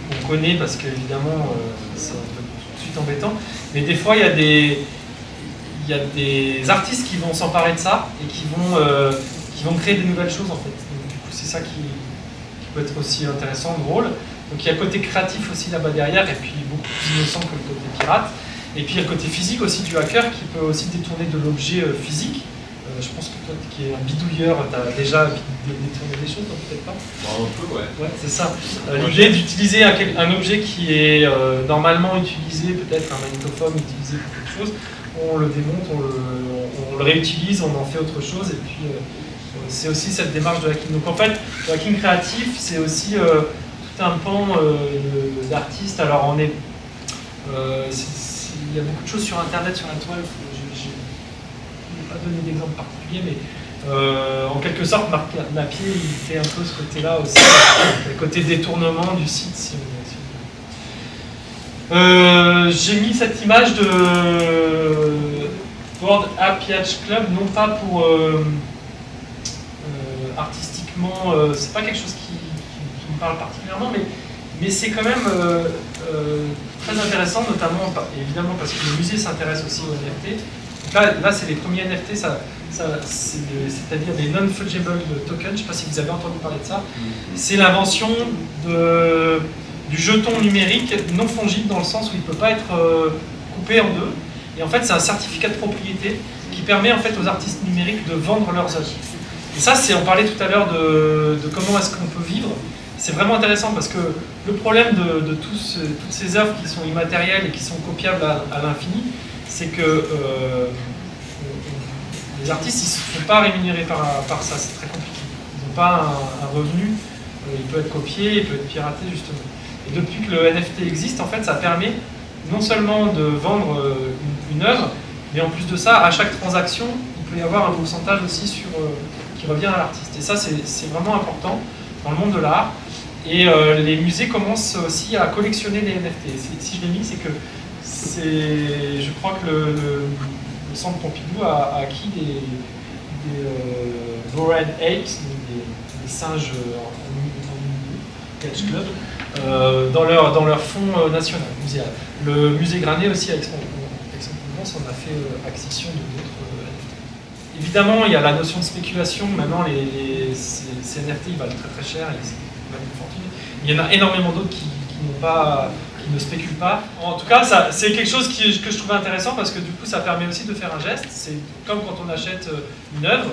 qu'on connaît parce qu'évidemment, c'est un peu tout de suite embêtant. Mais des fois, il y a des artistes qui vont s'emparer de ça et qui vont créer des nouvelles choses en fait. Donc, du coup, c'est ça qui peut être aussi intéressant, drôle. Donc il y a le côté créatif aussi là-bas derrière, et puis beaucoup plus innocent que le côté pirate. Et puis il y a le côté physique aussi du hacker qui peut aussi détourner de l'objet physique. Je pense que toi qui es un bidouilleur, tu as déjà détourné des choses, peut-être pas? Un peu, ouais. Ouais, c'est ça. L'idée d'utiliser un objet qui est normalement utilisé, peut-être un magnétophone utilisé pour quelque chose, on le démonte, on le réutilise, on en fait autre chose, et puis c'est aussi cette démarche de hacking. Donc en fait, le hacking créatif, c'est aussi tout un pan d'artistes. Alors on est... il y a beaucoup de choses sur Internet, sur la toile, je ne vais pas donner d'exemple particulier, mais en quelque sorte, Marc Napier, il fait un peu ce côté-là aussi, le côté détournement du site, si on j'ai mis cette image de World Happy Hatch Club, non pas pour artistiquement, c'est pas quelque chose qui me parle particulièrement, mais c'est quand même très intéressant, notamment évidemment parce que le musée s'intéresse aussi aux NFT. Donc là c'est les premiers NFT, c'est-à-dire des non-fungible tokens, je ne sais pas si vous avez entendu parler de ça. C'est l'invention du jeton numérique non fongible dans le sens où il ne peut pas être coupé en deux. Et en fait, c'est un certificat de propriété qui permet en fait aux artistes numériques de vendre leurs œuvres. Et ça, on parlait tout à l'heure de comment est-ce qu'on peut vivre. C'est vraiment intéressant parce que le problème de toutes ces œuvres qui sont immatérielles et qui sont copiables à l'infini, c'est que les artistes ils ne se font pas rémunérer par ça, c'est très compliqué. Ils n'ont pas un revenu, il peut être copié, il peut être piraté justement. Et depuis que le NFT existe, en fait, ça permet non seulement de vendre une œuvre, mais en plus de ça, à chaque transaction, il peut y avoir un pourcentage aussi qui revient à l'artiste. Et ça, c'est vraiment important dans le monde de l'art. Et les musées commencent aussi à collectionner les NFT. Si je l'ai mis, c'est que je crois que le centre Pompidou a acquis des Bored Apes, des singes en Catch Club, dans leur fonds national, muséal. Le musée Granet aussi, à Aix-en-Provence, on a fait acquisition de d'autres NFT. Évidemment, il y a la notion de spéculation. Maintenant, ces NFT, ils valent très très cher, ils valent une fortune. Il y en a énormément d'autres qui qui ne spécule pas. En tout cas, c'est quelque chose que je trouvais intéressant parce que du coup, ça permet aussi de faire un geste. C'est comme quand on achète une œuvre,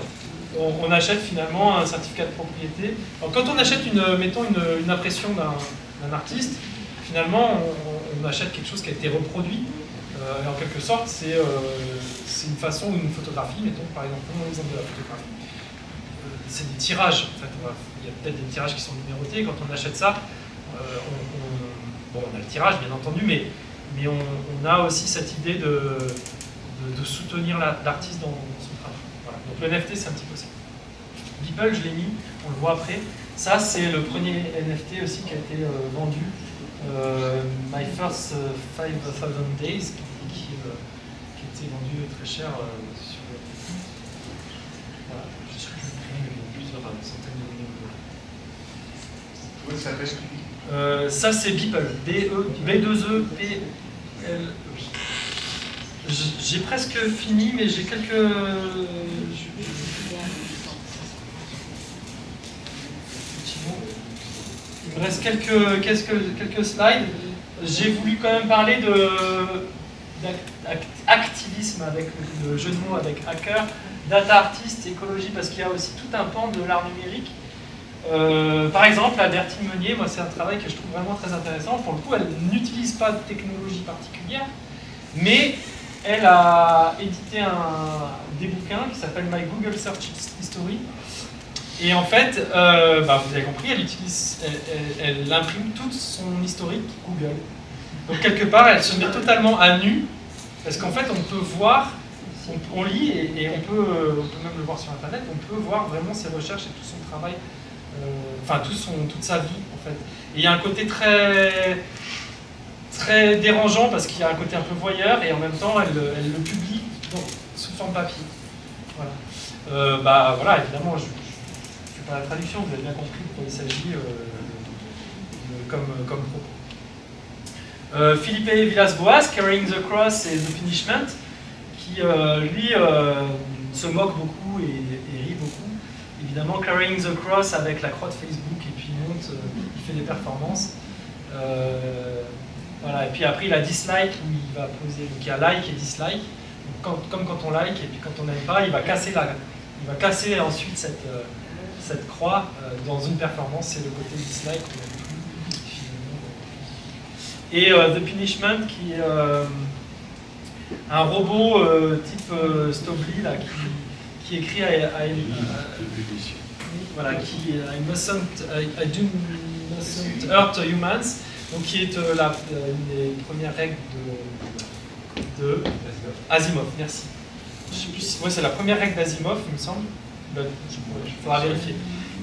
on achète finalement un certificat de propriété. Alors, quand on achète mettons une impression d'un artiste, finalement, on achète quelque chose qui a été reproduit. Et en quelque sorte, c'est une façon, une photographie, mettons par exemple, prenons l'exemple de la photographie. C'est des tirages, en fait. Il y a peut-être des tirages qui sont numérotés. Quand on achète ça, bon, on a le tirage, bien entendu, mais on a aussi cette idée de soutenir l'artiste dans son travail. Voilà. Donc le NFT, c'est un petit peu ça. Beeple, je l'ai mis, on le voit après. Ça, c'est le premier NFT aussi qui a été vendu. My First 5000 Days, qui était vendu très cher sur le... Voilà, je suis plusieurs centaines de millions d'euros. Comment ça s'appelle? Ça c'est Beeple, B2E-P-L-E. J'ai presque fini, mais j'ai quelques... Il me reste quelques slides. J'ai voulu quand même parler d'activisme avec le jeu de mots avec hacker, data artist, écologie, parce qu'il y a aussi tout un pan de l'art numérique. Par exemple, la Bertine Meunier, moi c'est un travail que je trouve vraiment très intéressant. Pour le coup, elle n'utilise pas de technologie particulière, mais elle a édité des bouquins qui s'appellent My Google Search History. Et en fait, vous avez compris, elle imprime toute son historique Google. Donc quelque part, elle se met totalement à nu, parce qu'en fait, on peut voir, on lit, et on peut même le voir sur Internet, on peut voir vraiment ses recherches et tout son travail, toute sa vie, en fait. Et il y a un côté très dérangeant, parce qu'il y a un côté un peu voyeur, et en même temps, elle le publie sous forme papier. Voilà. Voilà, évidemment, la traduction, vous avez bien compris de quoi il s'agit comme propos. Philippe Villas-Boas, Carrying the Cross et The Punishment, qui lui se moque beaucoup et rit beaucoup. Évidemment, Carrying the Cross avec la croix de Facebook, et puis il monte, il fait des performances. Voilà. Et puis après, il a dislike, où il va poser, donc il y a like et dislike. Donc, comme quand on like, et puis quand on n'aime pas, il va casser ensuite cette croix dans une performance, c'est le côté dislike. Et The Punishment, qui est un robot type Stobli, là, qui écrit voilà, qui I do mustn't hurt humans, donc qui est une des premières règles de Asimov. Merci. Je sais plus, c'est la première règle d'Asimov, il me semble. Il faudra vérifier.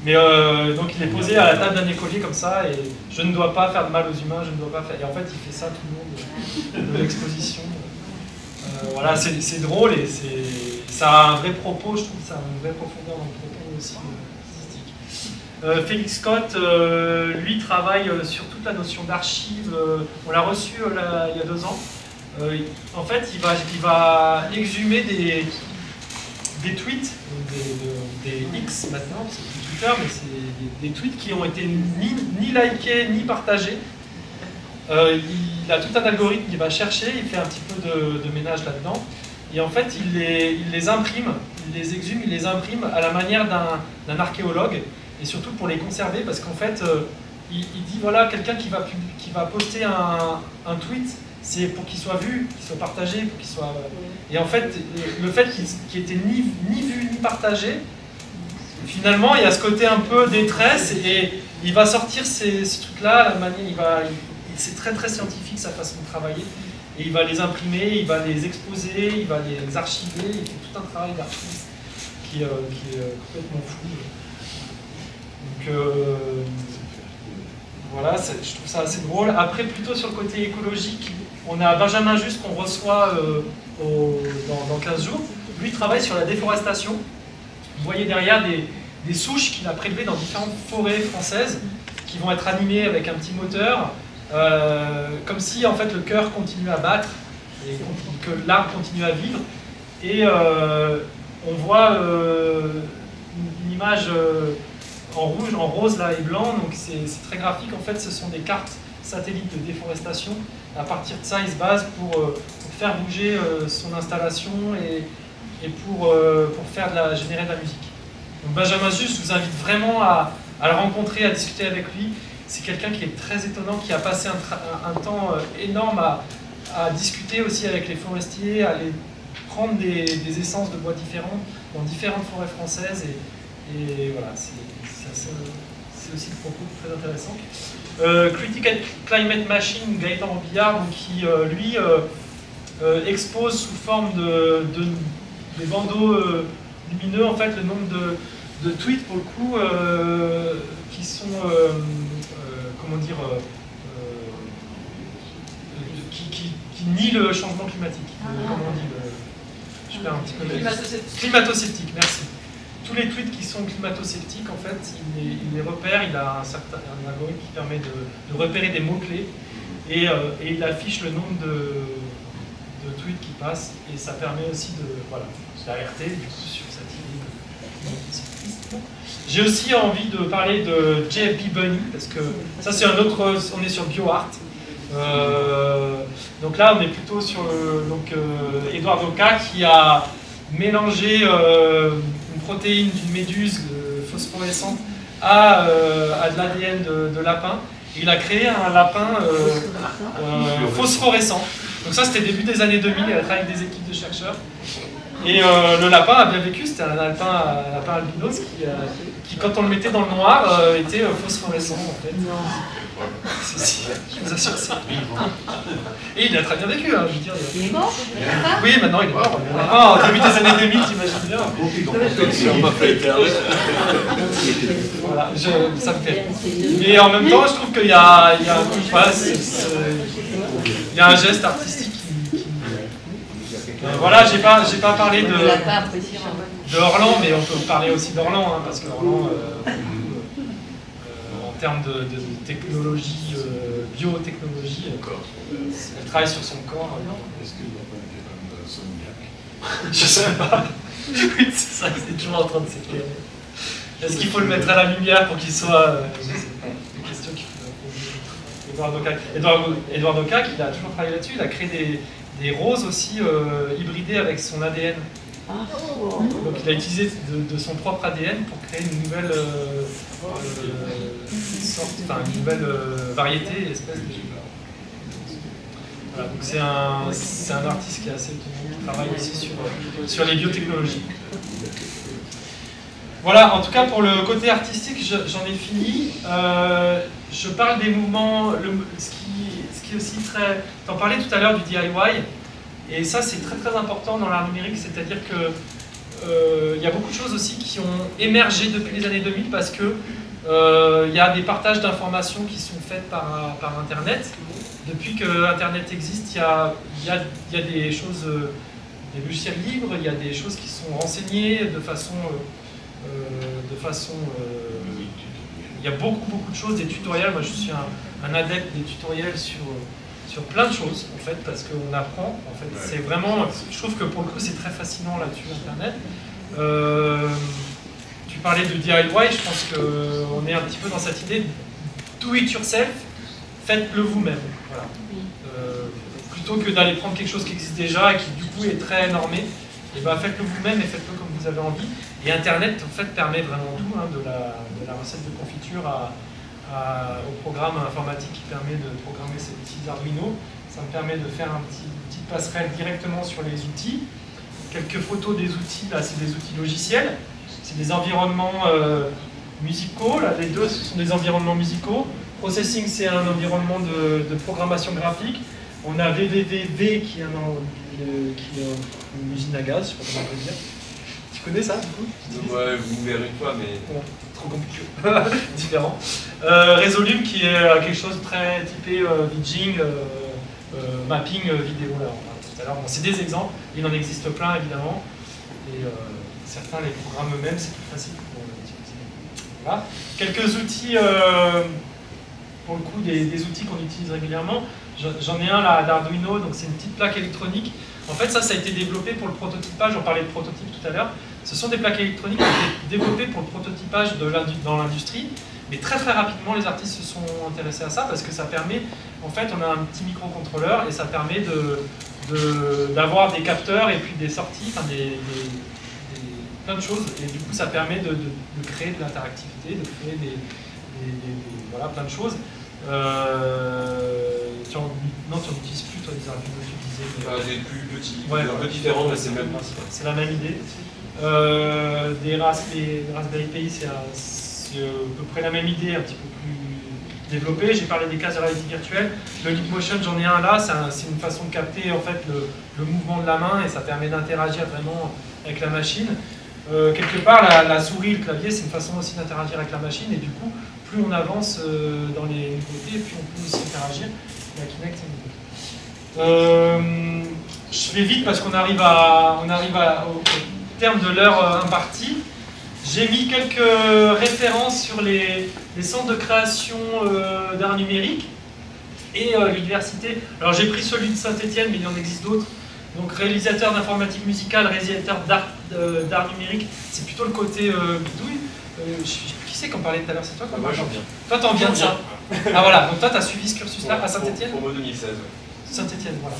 Mais donc il est posé à la table d'un écolier comme ça, et je ne dois pas faire de mal aux humains, je ne dois pas faire... Et en fait, il fait ça tout le long de l'exposition. Voilà, c'est drôle, et ça a un vrai propos, je trouve que ça a une vraie profondeur dans le propos aussi artistique. Félix Scott, lui, travaille sur toute la notion d'archive. On l'a reçu il y a 2 ans. En fait, il va exhumer des tweets, des X maintenant, c'est plus Twitter, mais c'est des tweets qui ont été ni likés ni partagés. Il a tout un algorithme qui va chercher, il fait un petit peu de ménage là-dedans, et en fait il les imprime, il les exhume, il les imprime à la manière d'un archéologue, et surtout pour les conserver, parce qu'en fait il dit voilà, quelqu'un qui va poster un tweet, c'est pour qu'il soit vu, qu'il soit partagé, pour qu'il soit... Et en fait, le fait qu'il était ni vu ni partagé, finalement, il y a ce côté un peu détresse, et il va sortir ces trucs-là, la manière, c'est très très scientifique sa façon de travailler, et il va les imprimer, il va les exposer, il va les archiver, il fait tout un travail d'archiviste qui est complètement fou. Donc voilà, je trouve ça assez drôle. Après, plutôt sur le côté écologique, on a Benjamin Just qu'on reçoit dans 15 jours. Lui travaille sur la déforestation. Vous voyez derrière des souches qu'il a prélevées dans différentes forêts françaises, qui vont être animées avec un petit moteur, comme si en fait le cœur continue à battre et que l'arbre continue à vivre. Et on voit une image en rouge, en rose là et blanc, donc c'est très graphique. En fait, ce sont des cartes satellite de déforestation. À partir de ça, il se base pour faire bouger son installation et pour générer de la musique. Donc Benjamin Just, je vous invite vraiment à le rencontrer, à discuter avec lui. C'est quelqu'un qui est très étonnant, qui a passé un temps énorme à discuter aussi avec les forestiers, à aller prendre des essences de bois différentes dans différentes forêts françaises. Et voilà, c'est aussi le propos très intéressant. Critical Climate Machine, Gaëtan Robillard, donc, qui lui expose sous forme des bandeaux lumineux en fait le nombre de tweets pour le coup qui sont comment dire qui nient le changement climatique. Comment on dit je perds un petit peu climato-sceptique, merci. Tous les tweets qui sont climato-sceptiques, en fait, il les repère, il a un algorithme qui permet de repérer des mots-clés et il affiche le nombre de tweets qui passent et ça permet aussi d'alerter du coup sur cette idée. J'ai aussi envie de parler de JFB Bunny parce que ça c'est un autre, on est sur BioArt. Donc là on est plutôt sur Edouard Oka qui a mélangé une protéine d'une méduse phosphorescente à de l'ADN de lapin. Et il a créé un lapin phosphorescent. Donc ça c'était début des années 2000, il a travaillé avec des équipes de chercheurs. Et le lapin a bien vécu, c'était un lapin albinos qui quand on le mettait dans le noir, était phosphorescent en fait. Si, je vous assure ça. Et il a très bien vécu, hein, je veux dire. Il est mort? Oui, maintenant il est mort. En début des années 2000, t'imagines bien. Voilà, ça me fait. Mais en même temps, je trouve qu'il y a un geste artistique qui voilà, j'ai pas parlé de Orlan, mais on peut parler aussi d'Orlan, hein, parce que Orlan, en termes de technologie, biotechnologie, elle travaille sur son corps. Est-ce qu'il n'y a pas été comme Somniac? Je sais pas. Oui, c'est ça, c'est toujours en train de s'éclairer. Est-ce qu'il faut le mettre à la lumière pour qu'il soit... je sais pas, des questions qu'il faut poser. Edouard Oka, qui a toujours travaillé là-dessus, il a créé des roses aussi hybridées avec son ADN. Donc il a utilisé de son propre ADN pour créer une nouvelle variété, espèce de... Voilà, donc c'est un artiste qui est assez étonnant, qui travaille aussi sur les biotechnologies. Voilà, en tout cas pour le côté artistique, j'en ai fini. Je parle des mouvements, ce qui est aussi très... T'en parlais tout à l'heure du DIY, et ça c'est très très important dans l'art numérique, c'est-à-dire que il y a beaucoup de choses aussi qui ont émergé depuis les années 2000 parce que il y a des partages d'informations qui sont faits par Internet. Depuis que Internet existe, il y a des choses, des logiciels libres, il y a des choses qui sont renseignées de façon il y a beaucoup de choses, des tutoriels. Moi je suis un adepte des tutoriels sur plein de choses en fait, parce qu'on apprend en fait. C'est vraiment, je trouve que pour le coup c'est très fascinant là-dessus Internet. Tu parlais de DIY, je pense qu'on est un petit peu dans cette idée do it yourself, faites-le vous-même. Voilà. Plutôt que d'aller prendre quelque chose qui existe déjà et qui du coup est très normé, et ben faites-le vous-même et faites-le comme vous avez envie. Et Internet en fait permet vraiment tout, hein, de la recette de confiture au programme informatique qui permet de programmer ces petits Arduino. Ça me permet de faire une petite passerelle directement sur les outils. Quelques photos des outils, là c'est des outils logiciels, c'est des environnements musicaux, là les deux ce sont des environnements musicaux. Processing c'est un environnement de programmation graphique. On a VVVV qui est une usine à gaz, je sais pas comment on peut dire. Tu connais ça du coup? Ouais, vous verrez une fois, mais... Bon, trop compliqué. Différent. Resolume qui est quelque chose de très typé vidging, mapping vidéo là, tout à l'heure. Bon, c'est des exemples, il en existe plein évidemment. Et certains les programmes eux-mêmes, c'est plus facile pour utiliser. Voilà. Quelques outils, pour le coup, des outils qu'on utilise régulièrement. J'en ai un là d'Arduino, donc c'est une petite plaque électronique. En fait, ça a été développé pour le prototypage, on parlait de prototype tout à l'heure. Ce sont des plaques électroniques qui ont été développées pour le prototypage dans l'industrie. Mais très très rapidement, les artistes se sont intéressés à ça parce que ça permet, en fait, on a un petit microcontrôleur et ça permet d'avoir des capteurs et puis des sorties, enfin plein de choses. Et du coup, ça permet de créer de l'interactivité, de créer voilà, plein de choses. Non, tu n'utilises plus, toi, des Arduino, tu disais. Des plus petits, ouais, un peu différents, mais c'est même principe. C'est la même idée. Des Raspberry Pi, c'est à peu près la même idée, un petit peu plus développée. J'ai parlé des casques de réalité virtuelle. Le Leapmotion, j'en ai un là, c'est une façon de capter en fait, le mouvement de la main et ça permet d'interagir vraiment avec la machine. Quelque part, la souris et le clavier, c'est une façon aussi d'interagir avec la machine et du coup, plus on avance dans les nouveautés, plus on peut aussi interagir. La Kinect, c'est nouveau. Je vais vite parce qu'on arrive au terme de l'heure impartie. J'ai mis quelques références sur les centres de création d'art numérique et l'université. Alors j'ai pris celui de Saint-Étienne, mais il en existe d'autres. Donc réalisateur d'informatique musicale, réalisateur d'art numérique, c'est plutôt le côté bidouille. Qui c'est qu'on parlait tout à l'heure? C'est toi? Moi j'en viens. Toi t'en viens de ça. Ah voilà, donc toi t'as suivi ce cursus-là à Saint-Étienne? Pour 2016. Saint-Étienne, voilà.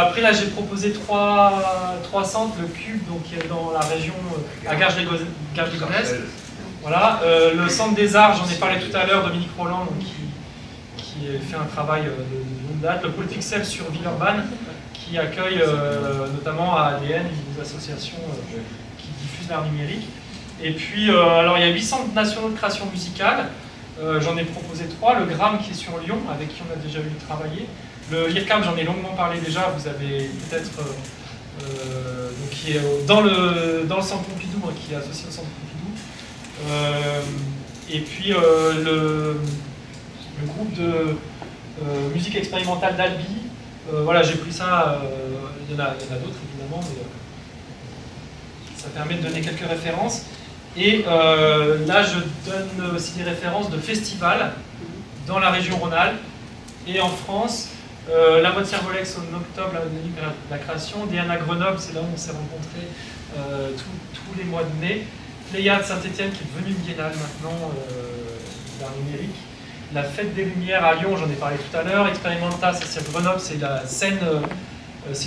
Après là j'ai proposé trois centres, le Cube donc qui est dans la région à Garges-les-Gonesse. Voilà, le centre des arts, j'en ai parlé tout à l'heure, Dominique Roland donc, qui fait un travail de longue date, le pôle Pixel sur Villeurbanne qui accueille notamment à ADN, une association qui diffuse l'art numérique. Et puis alors il y a 8 centres nationaux de création musicale, j'en ai proposé 3, le GRAM qui est sur Lyon avec qui on a déjà eu travailler. Le LIRCAM, j'en ai longuement parlé déjà, vous avez peut-être, qui est dans le centre Pompidou, hein, qui est associé au centre Pompidou. Et puis le groupe de musique expérimentale d'Albi, voilà, j'ai pris ça, il y en a d'autres évidemment, mais ça permet de donner quelques références. Et là, je donne aussi des références de festivals dans la région Rhône-Alpes et en France. La mode Cervolex en octobre, la création. Diana Grenoble, c'est là où on s'est rencontrés tous les mois de mai. Pléiade Saint-Étienne, qui est devenue une biennale maintenant d'art numérique. La Fête des Lumières à Lyon, j'en ai parlé tout à l'heure. Experimenta, c'est sur Grenoble, c'est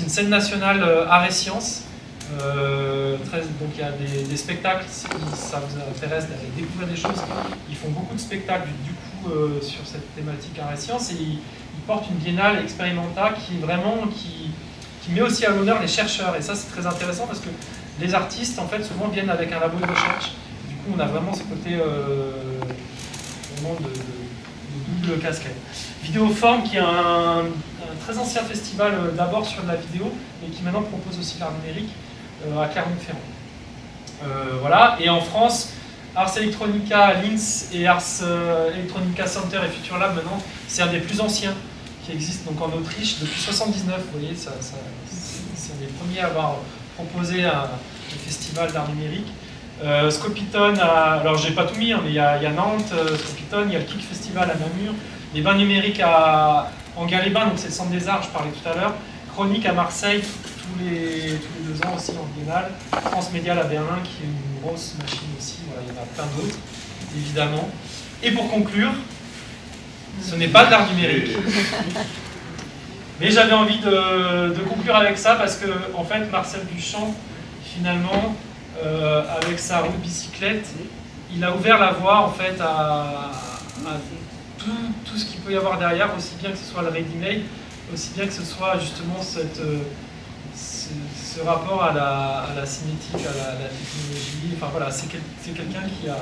une scène nationale art et sciences. Donc il y a des spectacles, si ça vous intéresse d'aller découvrir des choses. Ils font beaucoup de spectacles du coup sur cette thématique art et sciences et ils portent une biennale Experimenta qui met aussi à l'honneur les chercheurs et ça c'est très intéressant parce que les artistes en fait souvent viennent avec un labo de recherche. Du coup on a vraiment ce côté vraiment de double casquette. Vidéoforme qui est un très ancien festival d'abord sur de la vidéo mais qui maintenant propose aussi l'art numérique à Clermont-Ferrand. Voilà, et en France, Ars Electronica, Linz et Ars Electronica Center et Future Lab maintenant, c'est un des plus anciens qui existe donc en Autriche depuis 1979. Vous voyez, c'est un des premiers à avoir proposé un festival d'art numérique. Scopiton, alors j'ai pas tout mis, hein, mais il y a Nantes, Scopiton, il y a le Kick Festival à Namur, les bains numériques en Galébain, donc c'est le centre des arts, je parlais tout à l'heure, Chronique à Marseille, tous les 2 ans aussi en biennale, France Médial à Berlin, qui est une grosse machine aussi, voilà, il y en a plein d'autres, évidemment. Et pour conclure, ce n'est pas de l'art numérique. Mais j'avais envie de conclure avec ça parce que, en fait, Marcel Duchamp, finalement, avec sa roue de bicyclette, il a ouvert la voie en fait, à tout ce qu'il peut y avoir derrière, aussi bien que ce soit le ready-made, aussi bien que ce soit justement ce rapport à la cinétique, à la technologie. Enfin voilà, c'est quelqu'un qui a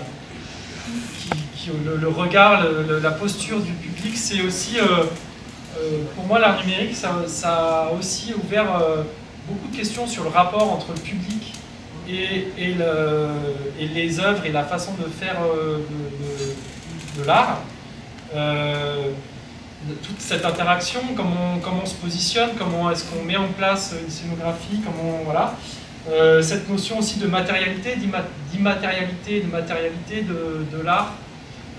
le regard, la posture du public, c'est aussi, pour moi, l'art numérique, ça a aussi ouvert beaucoup de questions sur le rapport entre le public et les œuvres et la façon de faire de l'art. Toute cette interaction, comment on se positionne, comment est-ce qu'on met en place une scénographie, voilà. Cette notion aussi de matérialité, d'immatérialité, de matérialité de l'art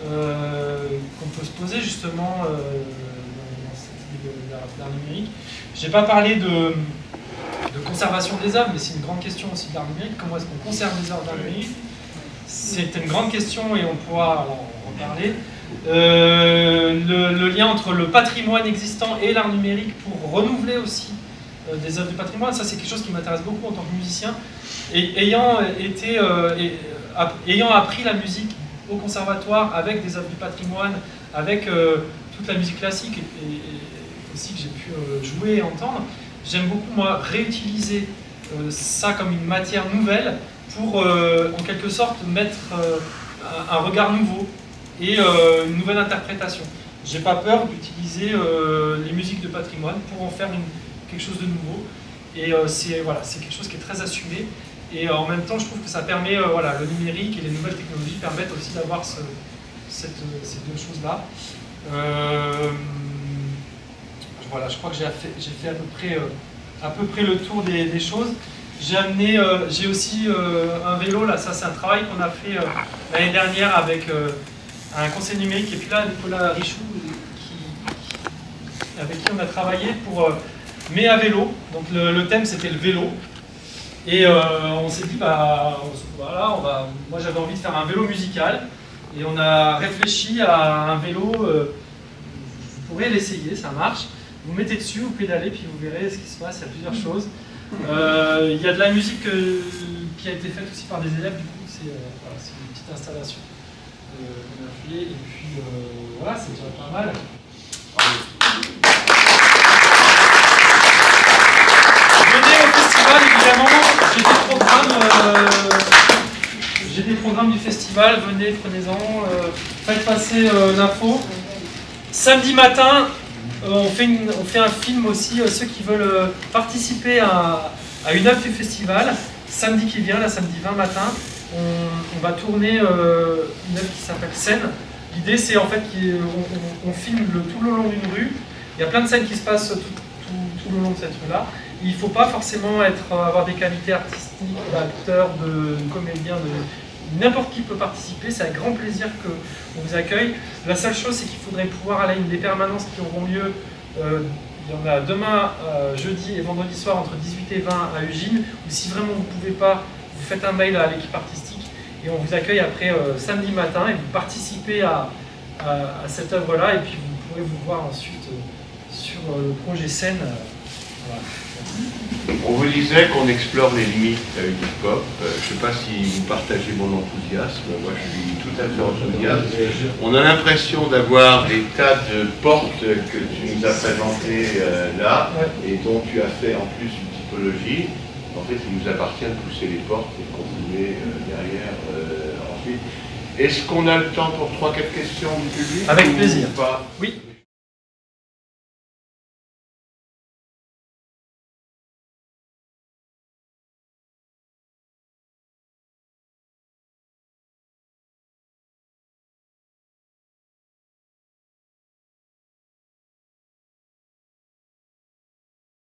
qu'on peut se poser justement dans cette idée d'art numérique. Je n'ai pas parlé de conservation des œuvres, mais c'est une grande question aussi de l'art numérique. Comment est-ce qu'on conserve les œuvres d'art numérique? c'est une grande question et on pourra en parler. Le lien entre le patrimoine existant et l'art numérique pour renouveler aussi des œuvres du patrimoine, ça c'est quelque chose qui m'intéresse beaucoup en tant que musicien. Et ayant appris la musique au conservatoire avec des œuvres du patrimoine, avec toute la musique classique et aussi que j'ai pu jouer et entendre, j'aime beaucoup moi réutiliser ça comme une matière nouvelle pour en quelque sorte mettre un regard nouveau et une nouvelle interprétation. J'ai pas peur d'utiliser les musiques de patrimoine pour en faire quelque chose de nouveau et c'est quelque chose qui est très assumé et en même temps je trouve que ça permet, le numérique et les nouvelles technologies permettent aussi d'avoir ces deux choses là. Voilà, je crois que j'ai fait à peu près le tour des choses. J'ai aussi un vélo, là, ça c'est un travail qu'on a fait l'année dernière avec un conseiller numérique et puis là Nicolas Richou avec qui on a travaillé pour mais à vélo. Donc le thème c'était le vélo et on s'est dit moi j'avais envie de faire un vélo musical et on a réfléchi à un vélo, vous pourrez l'essayer, ça marche. Vous mettez dessus, vous pédalez, puis vous verrez ce qui se passe, il y a plusieurs choses. Il y a de la musique qui a été faite aussi par des élèves, du coup, c'est une petite installation qu'on a fait, et puis voilà, c'est déjà pas mal. Venez au festival, évidemment, j'ai des programmes du festival, venez, prenez-en, faites passer l'info. Samedi matin, on fait un film aussi, ceux qui veulent participer à une œuvre du festival. Samedi qui vient, là, samedi 20 matin, on va tourner une œuvre qui s'appelle Scène. L'idée c'est en fait qu'on filme tout le long d'une rue. Il y a plein de scènes qui se passent tout le long de cette rue-là. Il ne faut pas forcément avoir des qualités artistiques, d'acteur, de comédien, n'importe qui peut participer, c'est avec grand plaisir qu'on vous accueille. La seule chose, c'est qu'il faudrait pouvoir aller à une des permanences qui auront lieu, il y en a demain, jeudi et vendredi soir, entre 18 et 20 à Ugine, ou si vraiment vous ne pouvez pas, vous faites un mail à l'équipe artistique, et on vous accueille après samedi matin, et vous participez à cette œuvre-là, et puis vous pourrez vous voir ensuite sur le projet Scène. Voilà. On vous disait qu'on explore les limites du hip-hop. Je ne sais pas si vous partagez mon enthousiasme. Moi, je suis tout à fait enthousiaste. On a l'impression d'avoir des tas de portes que tu nous as présentées là, et dont tu as fait en plus une typologie. En fait, il nous appartient de pousser les portes et de continuer derrière ensuite. Est-ce qu'on a le temps pour 3-4 questions du public? Avec plaisir. Ou pas? Oui.